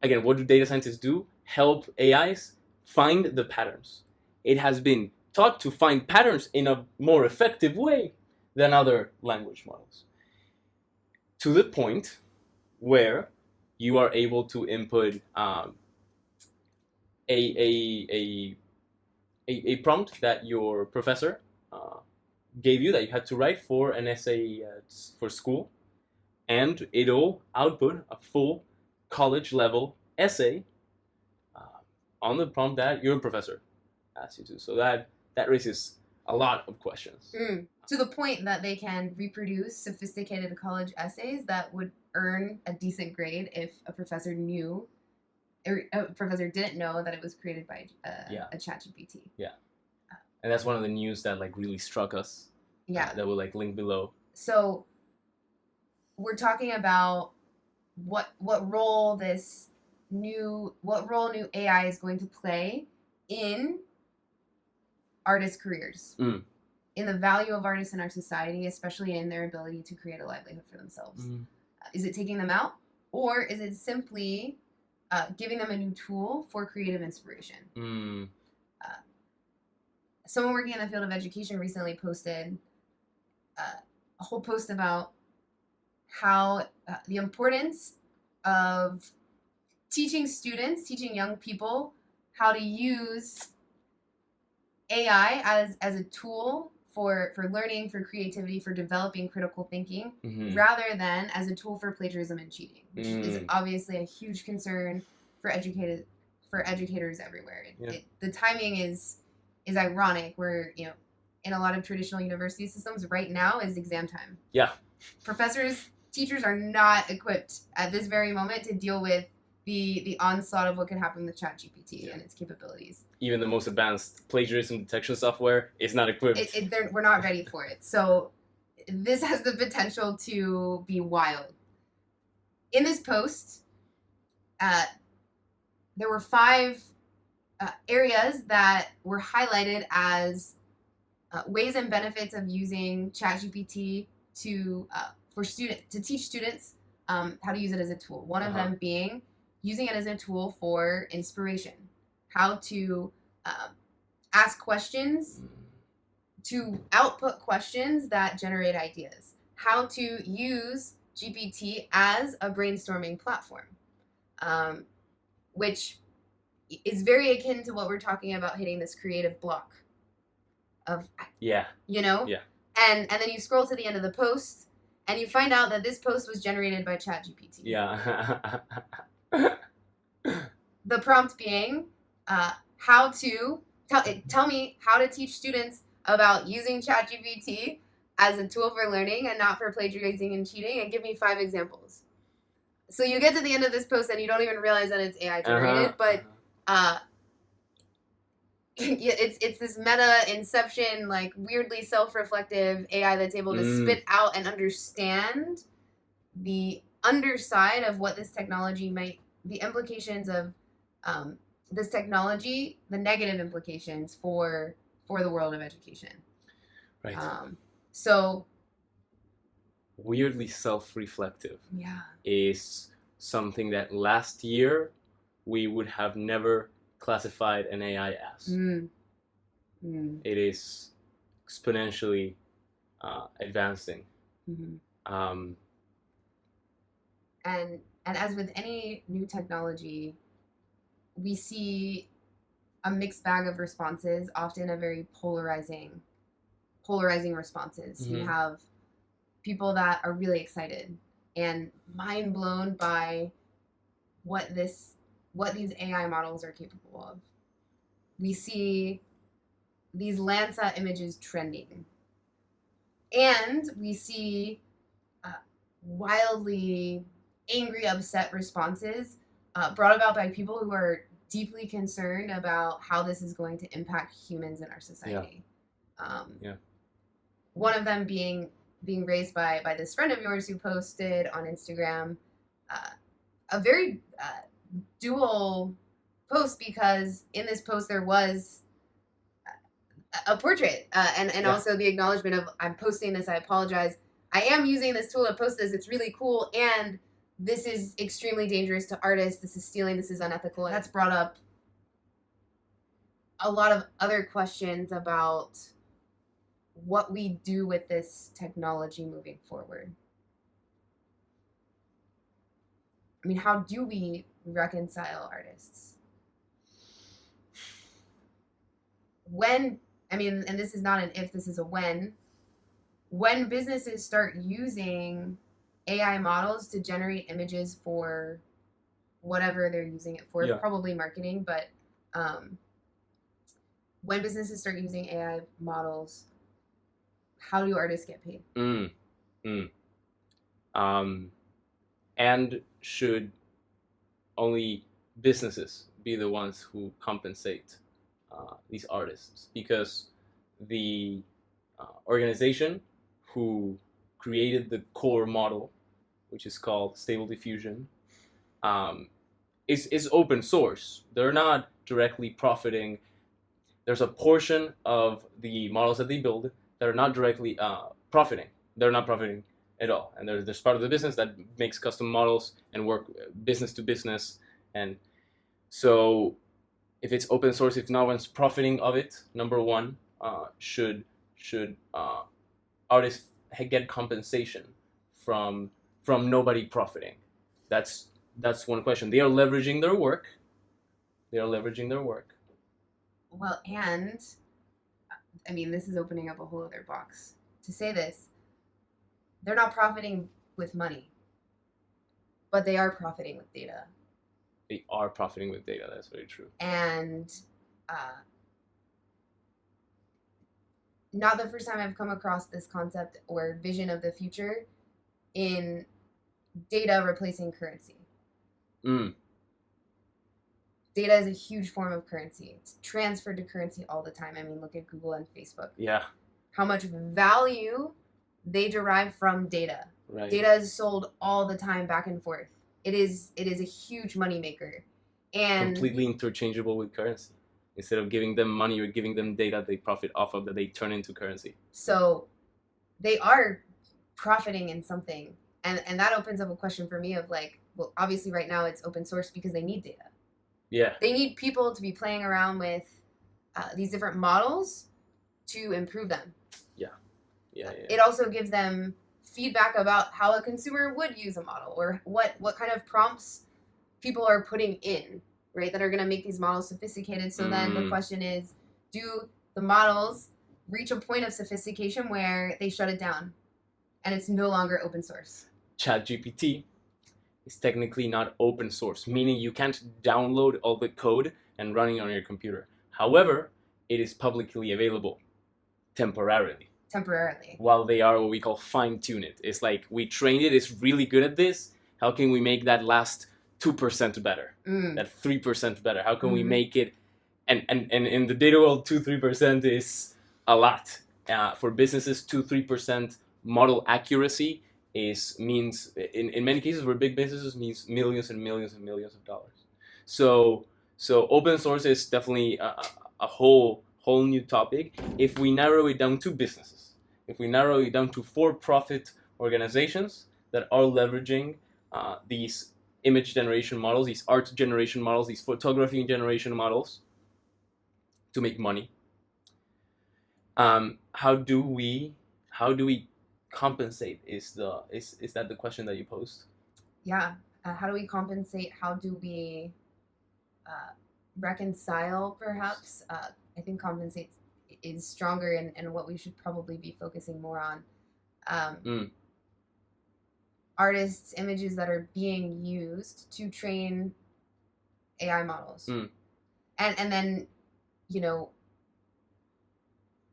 again, what do data scientists do? Help AIs find the patterns. It has been taught to find patterns in a more effective way than other language models, to the point where you are able to input a prompt that your professor gave you, that you had to write for an essay for school, and it'll output a full college level essay on the prompt that your professor asked you to. So that raises a lot of questions. To the point that they can reproduce sophisticated college essays that would earn a decent grade if a professor didn't know that it was created by a ChatGPT. Yeah. And that's one of the news that really struck us. Yeah. That we'll link below. So we're talking about what role new AI is going to play in artists' careers, in the value of artists in our society, especially in their ability to create a livelihood for themselves. Is it taking them out, or is it simply giving them a new tool for creative inspiration? Someone working in the field of education recently posted a whole post about how the importance of teaching young people how to use AI as a tool for learning, for creativity, for developing critical thinking, rather than as a tool for plagiarism and cheating, which is obviously a huge concern for educators everywhere. The timing is ironic, where in a lot of traditional university systems right now is exam time. Yeah. Teachers are not equipped at this very moment to deal with the onslaught of what could happen with ChatGPT and its capabilities. Even the most advanced plagiarism detection software is not equipped. We're not ready for it. So this has the potential to be wild. In this post, there were 5 areas that were highlighted as ways and benefits of using ChatGPT to teach students how to use it as a tool. One of them being using it as a tool for inspiration, how to ask questions, to output questions that generate ideas, how to use GPT as a brainstorming platform, which is very akin to what we're talking about, hitting this creative block of, Yeah. Yeah. And then you scroll to the end of the post and you find out that this post was generated by ChatGPT. Yeah. The prompt being, tell me how to teach students about using ChatGPT as a tool for learning and not for plagiarizing and cheating, and give me 5 examples. So you get to the end of this post and you don't even realize that it's AI generated, but it's this meta inception, like weirdly self-reflective AI that's able to spit out and understand the underside of what this technology the implications of this technology, the negative implications for the world of education. Right. So weirdly self-reflective. Yeah. Is something that last year we would have never classified an AI as. It is exponentially advancing. And as with any new technology, we see a mixed bag of responses, often a very polarizing responses. You have people that are really excited and mind blown by what these AI models are capable of. We see these Lensa images trending, and we see wildly angry, upset responses brought about by people who are deeply concerned about how this is going to impact humans in our society. One of them being raised by this friend of yours who posted on Instagram a very dual post, because in this post there was a portrait and also the acknowledgement of, I'm posting this, I apologize, I am using this tool to post this, it's really cool, and this is extremely dangerous to artists, this is stealing, this is unethical. And that's brought up a lot of other questions about what we do with this technology moving forward. I mean, how do we reconcile artists? And this is not an if, this is a when businesses start using AI models to generate images for whatever they're using it for, probably marketing, but when businesses start using AI models, how do artists get paid? And should only businesses be the ones who compensate these artists? Because the organization who created the core model, which is called Stable Diffusion, is open source. They're not directly profiting. There's a portion of the models that they build that are not directly profiting. They're not profiting at all. And there's part of the business that makes custom models and work business to business. And so if it's open source, if no one's profiting of it, number one, should artists get compensation from nobody profiting? That's one question. They are leveraging their work. Well, and I mean, this is opening up a whole other box to say this. They're not profiting with money, but they are profiting with data. They are profiting with data. That's very true. And not the first time I've come across this concept or vision of the future in data replacing currency. Data is a huge form of currency. It's transferred to currency all the time. I mean, look at Google and Facebook. Yeah. How much value they derive from data. Right. Data is sold all the time back and forth. It is a huge moneymaker. And completely interchangeable with currency. Instead of giving them money, you're giving them data they profit off of that they turn into currency. So they are profiting in something. And that opens up a question for me of like, well, obviously right now it's open source because they need data. Yeah. They need people to be playing around with these different models to improve them. Yeah. It also gives them feedback about how a consumer would use a model, or what kind of prompts people are putting in, right, that are going to make these models sophisticated. So then the question is, do the models reach a point of sophistication where they shut it down and it's no longer open source? ChatGPT is technically not open source, meaning you can't download all the code and run it on your computer. However, it is publicly available temporarily. While they are what we call fine-tune it. It's like, we trained it, it's really good at this. How can we make that last 2% better? That 3% better? How can we make it? And in the data world, 2-3% is a lot. For businesses, 2-3% model accuracy means in many cases for big businesses means millions and millions and millions of dollars. So open source is definitely a whole new topic. If we narrow it down to businesses, if we narrow it down to for-profit organizations that are leveraging these image generation models, these art generation models, these photography generation models to make money, how do we compensate? Is that the question that you posed? Yeah. How do we compensate? How do we reconcile, perhaps? I think compensate is stronger and what we should probably be focusing more on. Artists' images that are being used to train AI models. And then,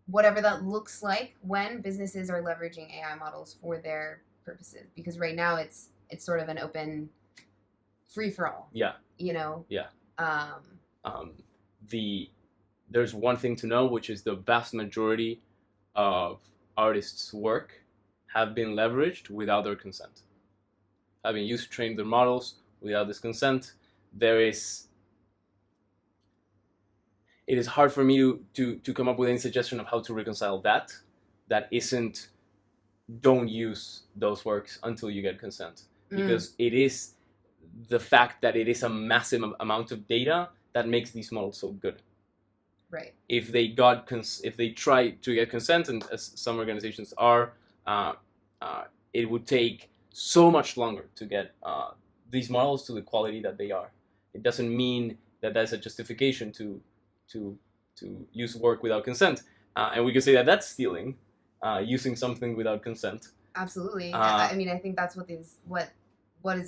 whatever that looks like when businesses are leveraging AI models for their purposes. Because right now it's sort of an open free-for-all. Yeah. Yeah. There's one thing to know, which is the vast majority of artists' work have been leveraged without their consent. Have been used to train their models without this consent. It is hard for me to come up with any suggestion of how to reconcile that. That isn't, don't use those works until you get consent. Because it is the fact that it is a massive amount of data that makes these models so good. Right. If they try to get consent, and as some organizations are, it would take so much longer to get these models to the quality that they are. It doesn't mean that that's a justification to use work without consent, and we can say that that's stealing, using something without consent. Absolutely. I mean, I think that's what is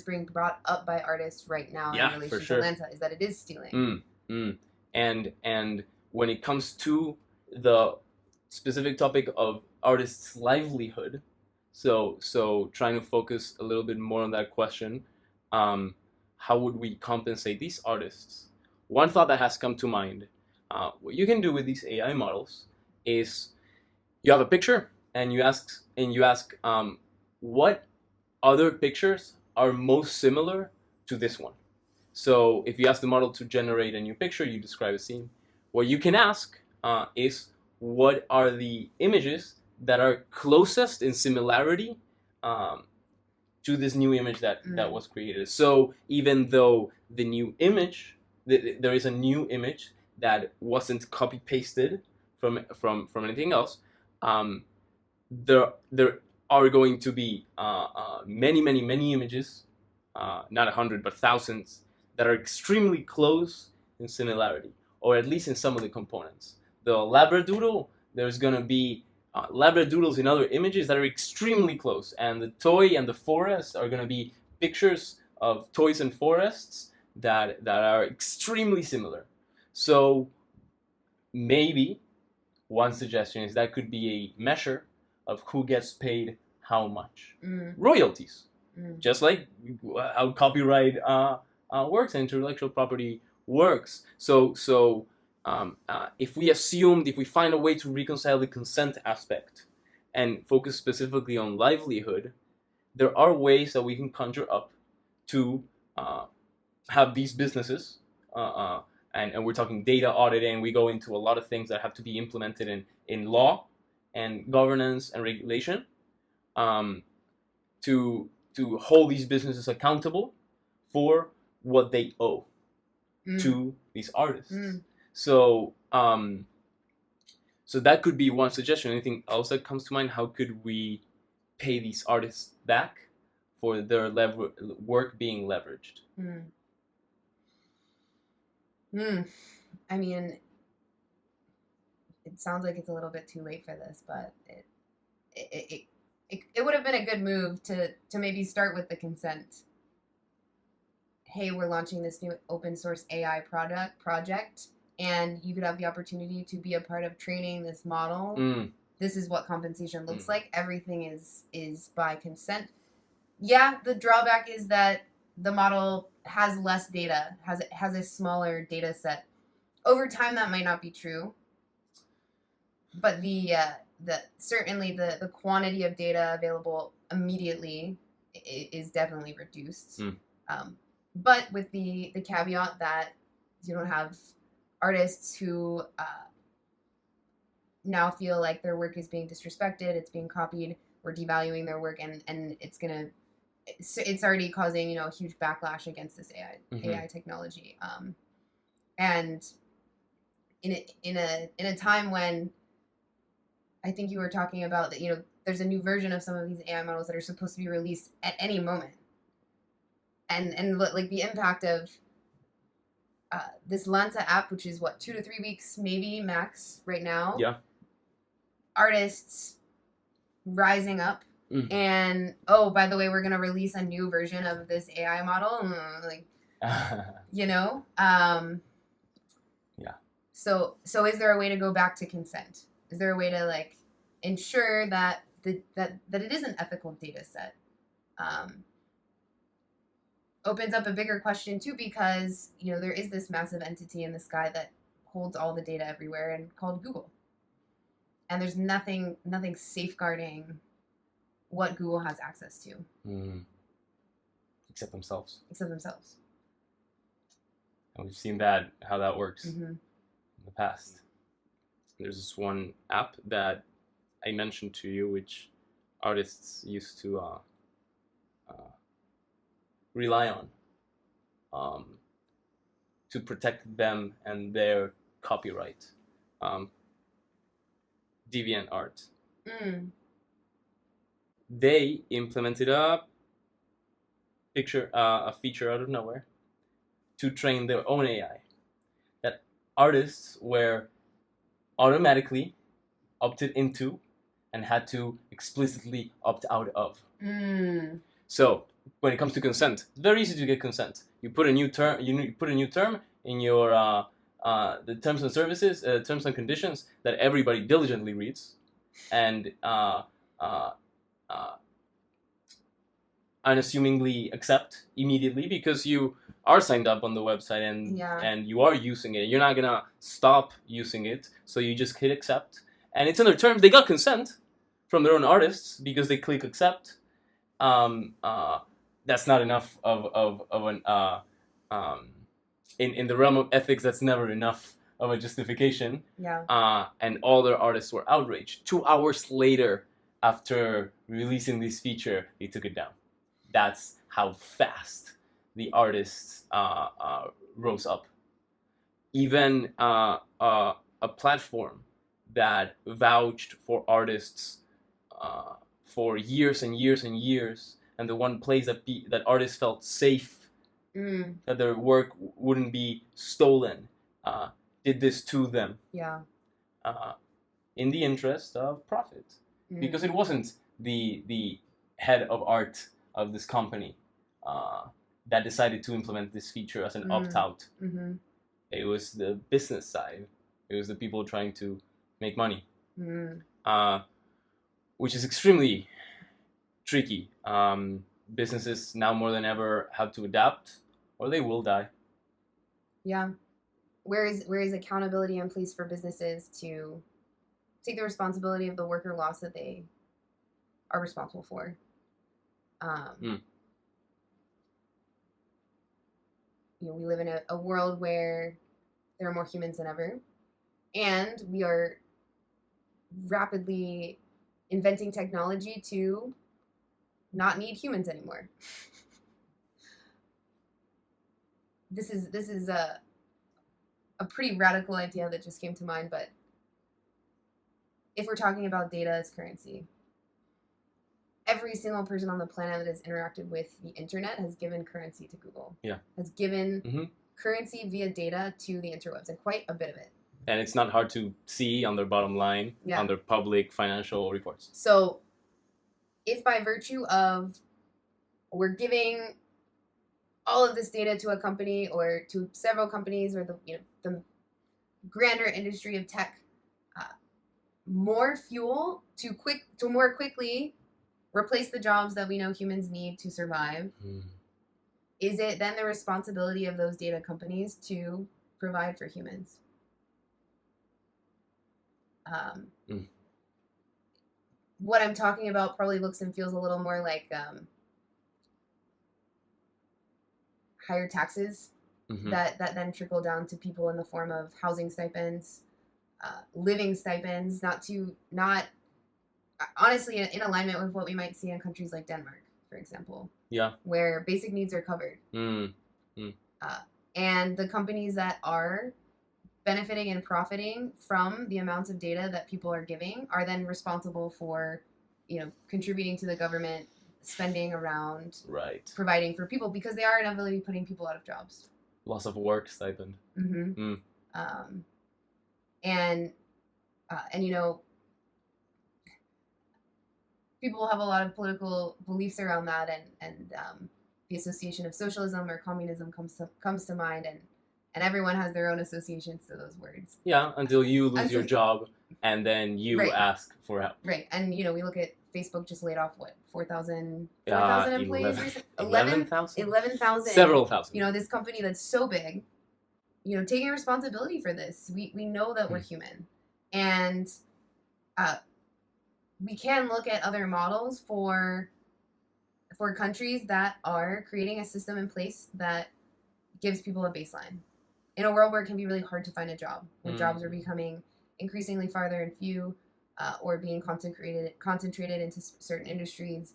being brought up by artists right now in relation to Lensa, is that it is stealing. And when it comes to the specific topic of artists' livelihood, so trying to focus a little bit more on that question, how would we compensate these artists? One thought that has come to mind, what you can do with these AI models is, you have a picture and you ask what other pictures are most similar to this one. So if you ask the model to generate a new picture, you describe a scene. What you can ask is, what are the images that are closest in similarity to this new image that was created? So even though the new image, there is a new image that wasn't copy-pasted from anything else, there are going to be many images, not 100 but thousands, that are extremely close in similarity, or at least in some of the components. The labradoodle, there's going to be labradoodles in other images that are extremely close, and the toy and the forest are going to be pictures of toys and forests that are extremely similar. So maybe one suggestion is that could be a measure of who gets paid how much. Royalties. Just like how copyright works and intellectual property works. So if we find a way to reconcile the consent aspect and focus specifically on livelihood, there are ways that we can conjure up to have these businesses, and we're talking data auditing, we go into a lot of things that have to be implemented in law and governance and regulation, to hold these businesses accountable for what they owe to these artists. So that could be one suggestion. Anything else that comes to mind? How could we pay these artists back for their work being leveraged. I mean, it sounds like it's a little bit too late for this, but it would have been a good move to maybe start with the consent. Hey, we're launching this new open source AI project, and you could have the opportunity to be a part of training this model. This is what compensation looks like. Everything is by consent. Yeah, the drawback is that the model has less data, has a smaller data set. Over time, that might not be true, but certainly the quantity of data available immediately is definitely reduced. But with the caveat that you don't have artists who now feel like their work is being disrespected, it's being copied, we're devaluing their work, and it's already causing a huge backlash against this AI technology. And in a time when I think you were talking about that there's a new version of some of these AI models that are supposed to be released at any moment, and like the impact of this Lensa app, which is 2 to 3 weeks maybe max right now. Yeah. Artists rising up. And by the way, we're gonna release a new version of this AI model, Yeah. So is there a way to go back to consent? Is there a way to ensure that that it is an ethical data set? Opens up a bigger question too, because there is this massive entity in the sky that holds all the data everywhere and called Google, and there's nothing safeguarding what Google has access to. Except themselves. And we've seen how that works in the past. There's this one app that I mentioned to you, which artists used to rely on to protect them and their copyright. DeviantArt. They implemented a feature out of nowhere to train their own AI that artists were automatically opted into and had to explicitly opt out of. So when it comes to consent, it's very easy to get consent. You put a new term. You put a new term in your the terms and services, terms and conditions that everybody diligently reads, and unassumingly accept immediately, because you are signed up on the website and you are using it. You're not gonna stop using it, so you just hit accept, and it's in their terms. They got consent from their own artists because they click accept. That's not enough of an in the realm of ethics. That's never enough of a justification. And all their artists were outraged. 2 hours later, after releasing this feature, they took it down. That's how fast the artists rose up. Even a platform that vouched for artists for years and years and years, and the one place that artists felt safe, that their work wouldn't be stolen, did this to them. In the interest of profit. Because it wasn't the head of art of this company that decided to implement this feature as an opt-out. It was the business side. It was the people trying to make money, which is extremely tricky. Businesses now more than ever have to adapt, or they will die. Where is accountability in place for businesses to take the responsibility of the worker loss that they are responsible for? We live in a world where there are more humans than ever, and we are rapidly inventing technology to not need humans anymore. This is a pretty radical idea that just came to mind, but if we're talking about data as currency, every single person on the planet that has interacted with the internet has given currency to Google. Yeah. Has given currency via data to the interwebs, and quite a bit of it. And it's not hard to see on their bottom line, on their public financial reports. So if by virtue of we're giving all of this data to a company or to several companies or the grander industry of tech, more fuel to more quickly replace the jobs that we know humans need to survive, is it then the responsibility of those data companies to provide for humans? What I'm talking about probably looks and feels a little more like higher taxes that then trickle down to people in the form of housing stipends, living stipends, not honestly in alignment with what we might see in countries like Denmark, for example. Yeah. Where basic needs are covered. And the companies that are benefiting and profiting from the amounts of data that people are giving are then responsible for, contributing to the government spending around providing for people, because they are inevitably putting people out of jobs. Loss of work stipend. And people have a lot of political beliefs around that, and the association of socialism or communism comes to mind, and everyone has their own associations to those words. Yeah, until you lose your job, and then you ask for help. Right, and we look at Facebook just laid off 4,000 employees recently. 11,000? 11,000. Several thousand. This company that's so big, taking responsibility for this. We know that we're human, and we can look at other models for countries that are creating a system in place that gives people a baseline. In a world where it can be really hard to find a job, where jobs are becoming increasingly farther and few, or being concentrated into certain industries,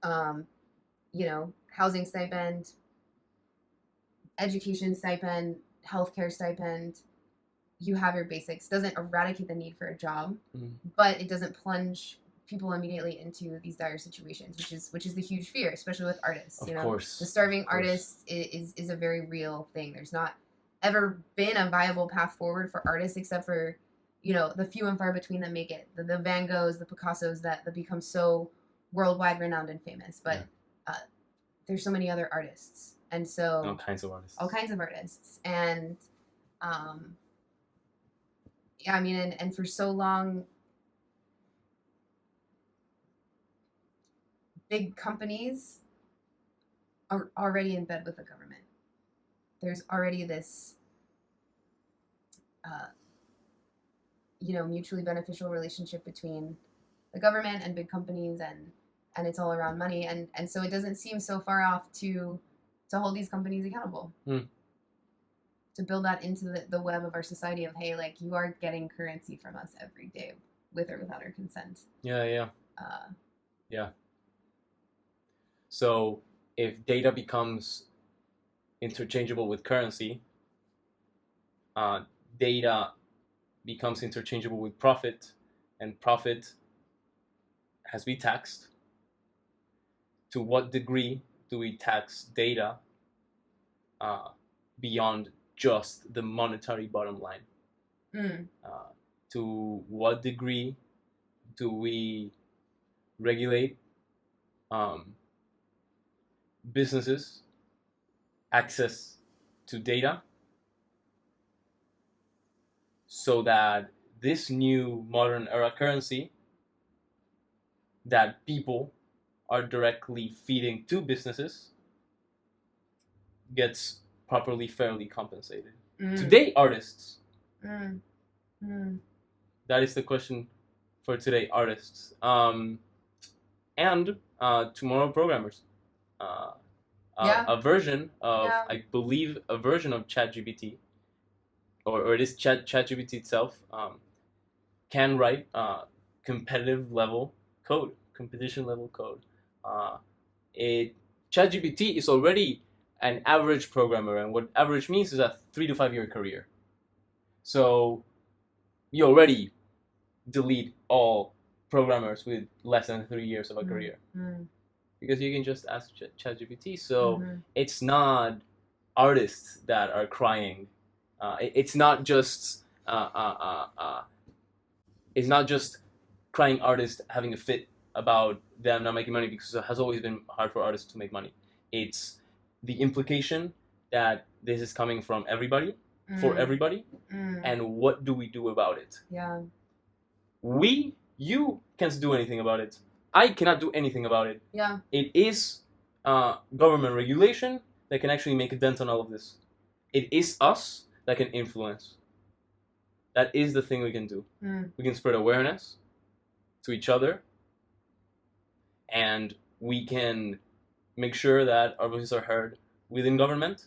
housing stipend, education stipend, healthcare stipend, you have your basics. Doesn't eradicate the need for a job, but it doesn't plunge people immediately into these dire situations, which is the huge fear, especially with artists. Of course. The starving artist is a very real thing. There's not ever been a viable path forward for artists except for the few and far between that make it. The Van Goghs, the Picassos that become so worldwide renowned and famous. But there's so many other artists, and so all kinds of artists, and and for so long, big companies are already in bed with the government. There's already this, mutually beneficial relationship between the government and big companies, and it's all around money, and so it doesn't seem so far off to hold these companies accountable. To build that into the web of our society of, hey, like, you are getting currency from us every day with or without our consent. Yeah. So if data becomes interchangeable with currency, data becomes interchangeable with profit, and profit has to be taxed. To what degree do we tax data beyond just the monetary bottom line? To what degree do we regulate businesses' access to data so that this new modern era currency that people are directly feeding to businesses gets properly, fairly compensated? Today, artists. That is the question for today, artists. And tomorrow, programmers. A version of, I believe, a version of ChatGPT, or it is ChatGPT itself, can write competition level code. ChatGPT is already an average programmer, and what average means is a 3 to 5 year career. So you already delete all programmers with less than 3 years of a career, because you can just ask ChatGPT. So it's not artists that are crying. It's not just it's not just crying artists having a fit about them not making money, because it has always been hard for artists to make money. It's the implication that this is coming from everybody, for everybody, and what do we do about it? Yeah. You can't do anything about it. I cannot do anything about it. Yeah. It is government regulation that can actually make a dent on all of this. It is us that can influence. That is the thing we can do. We can spread awareness to each other, and we can make sure that our voices are heard within government.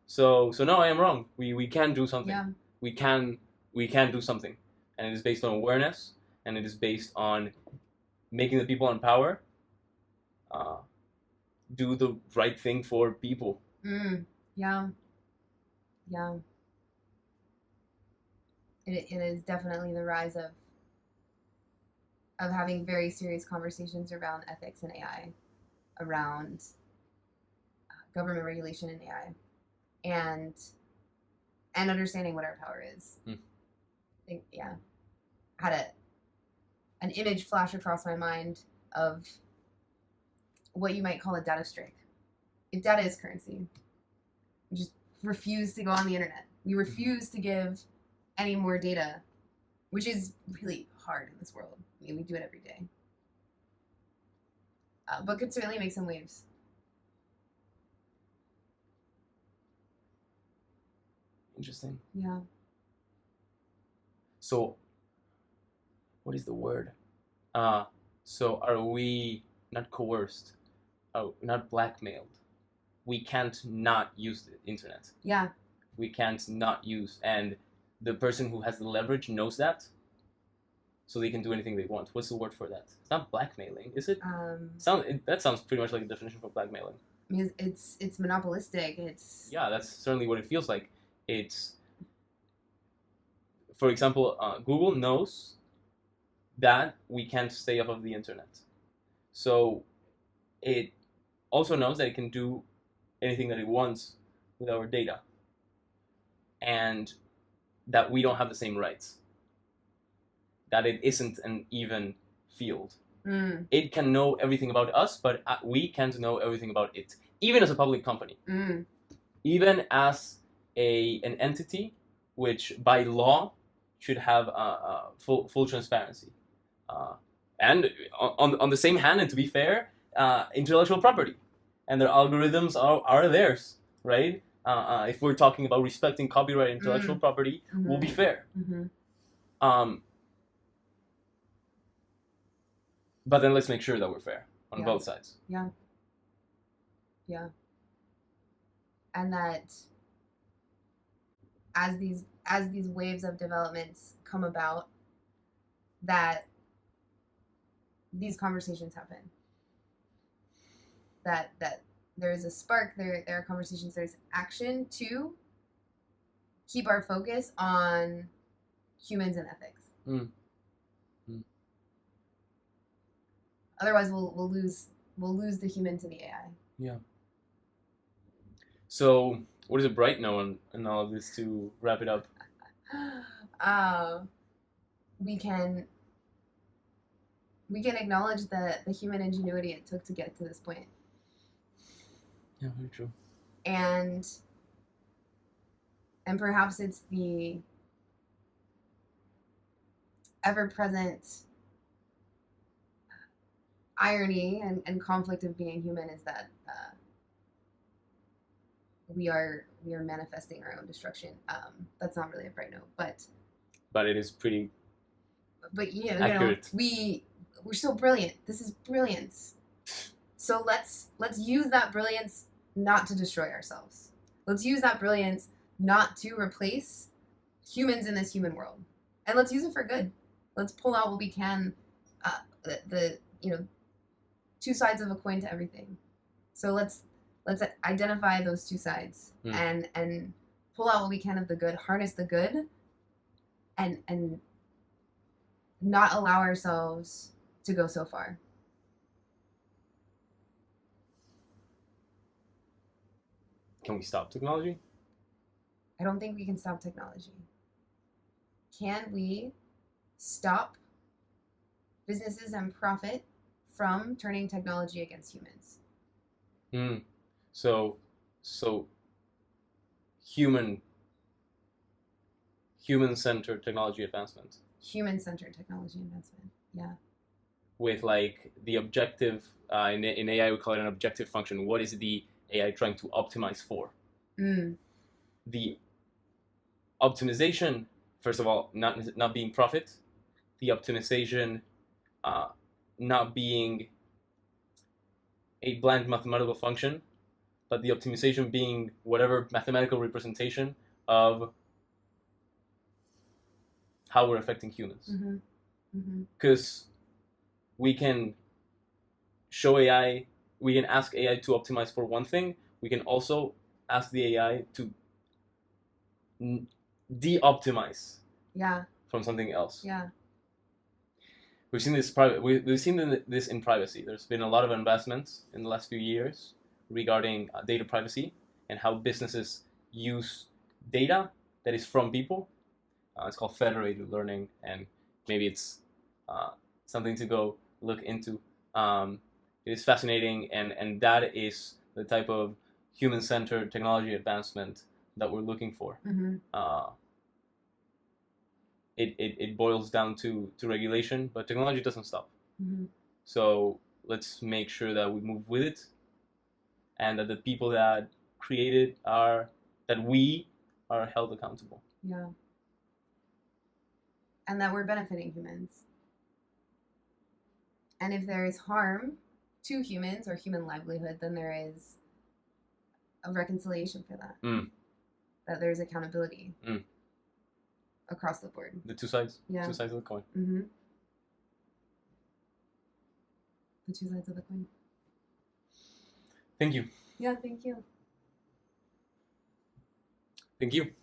So no, I am wrong. We can do something. Yeah. We can do something, and it is based on awareness, and it is based on making the people in power do the right thing for people. Yeah. Yeah. It is definitely the rise of having very serious conversations around ethics and AI, around government regulation in AI, and understanding what our power is. I think, yeah, had an image flash across my mind of what you might call a data strike. If data is currency, we just refuse to go on the internet. We refuse to give any more data, which is really hard in this world. I mean, we do it every day. But could certainly make some waves. Interesting. Yeah. So, what is the word? So are we not coerced? Oh, not blackmailed. We can't not use the internet. Yeah. We can't not use, and the person who has the leverage knows that, so they can do anything they want. What's the word for that? It's not blackmailing, is it? That sounds pretty much like a definition for blackmailing. I mean, it's monopolistic. Yeah, that's certainly what it feels like. It's, for example, Google knows that we can't stay off of the internet, so it also knows that it can do anything that it wants with our data, and that we don't have the same rights, that it isn't an even field. It can know everything about us, but we can't know everything about it, even as a public company, even as an entity which by law should have full transparency. And on the same hand, and to be fair, intellectual property and their algorithms are theirs, right? If we're talking about respecting copyright and intellectual property, we'll be fair. But then let's make sure that we're fair on both sides. Yeah. Yeah. And that as these waves of developments come about, that these conversations happen. That there is a spark, there are conversations, there's action to keep our focus on humans and ethics. Otherwise, we'll lose the human to the AI. Yeah. So, what does a Bright know in all of this to wrap it up? We can acknowledge the human ingenuity it took to get to this point. Yeah, very true. And perhaps it's the ever-present irony and conflict of being human is that we are manifesting our own destruction. That's not really a bright note, but it is pretty. But you accurate. know, we're so brilliant. This is brilliance. So let's use that brilliance not to destroy ourselves. Let's use that brilliance not to replace humans in this human world, and let's use it for good. Let's pull out what we can. The two sides of a coin to everything. So let's identify those two sides and pull out what we can of the good, harness the good, and not allow ourselves to go so far. Can we stop technology? I don't think we can stop technology. Can we stop businesses and profit from turning technology against humans? So human-centered technology advancement. Human-centered technology advancement. Yeah. With like the objective in AI we call it an objective function. What is the AI trying to optimize for? The optimization, first of all, not being profit. The optimization not being a bland mathematical function, but the optimization being whatever mathematical representation of how we're affecting humans. Because we can show AI, we can ask AI to optimize for one thing. We can also ask the AI to de-optimize from something else. Yeah. We've seen this this in privacy. There's been a lot of investments in the last few years regarding data privacy and how businesses use data that is from people. It's called federated learning, and maybe it's something to go look into. It is fascinating, and that is the type of human-centered technology advancement that we're looking for. It boils down to regulation, but technology doesn't stop. So let's make sure that we move with it, and that the people that create it we are held accountable. Yeah. And that we're benefiting humans. And if there is harm to humans or human livelihood, then there is a reconciliation for that. That there's accountability across the board. The two sides. Yeah. Two sides of the coin. The two sides of the coin. Thank you. Yeah, thank you. Thank you.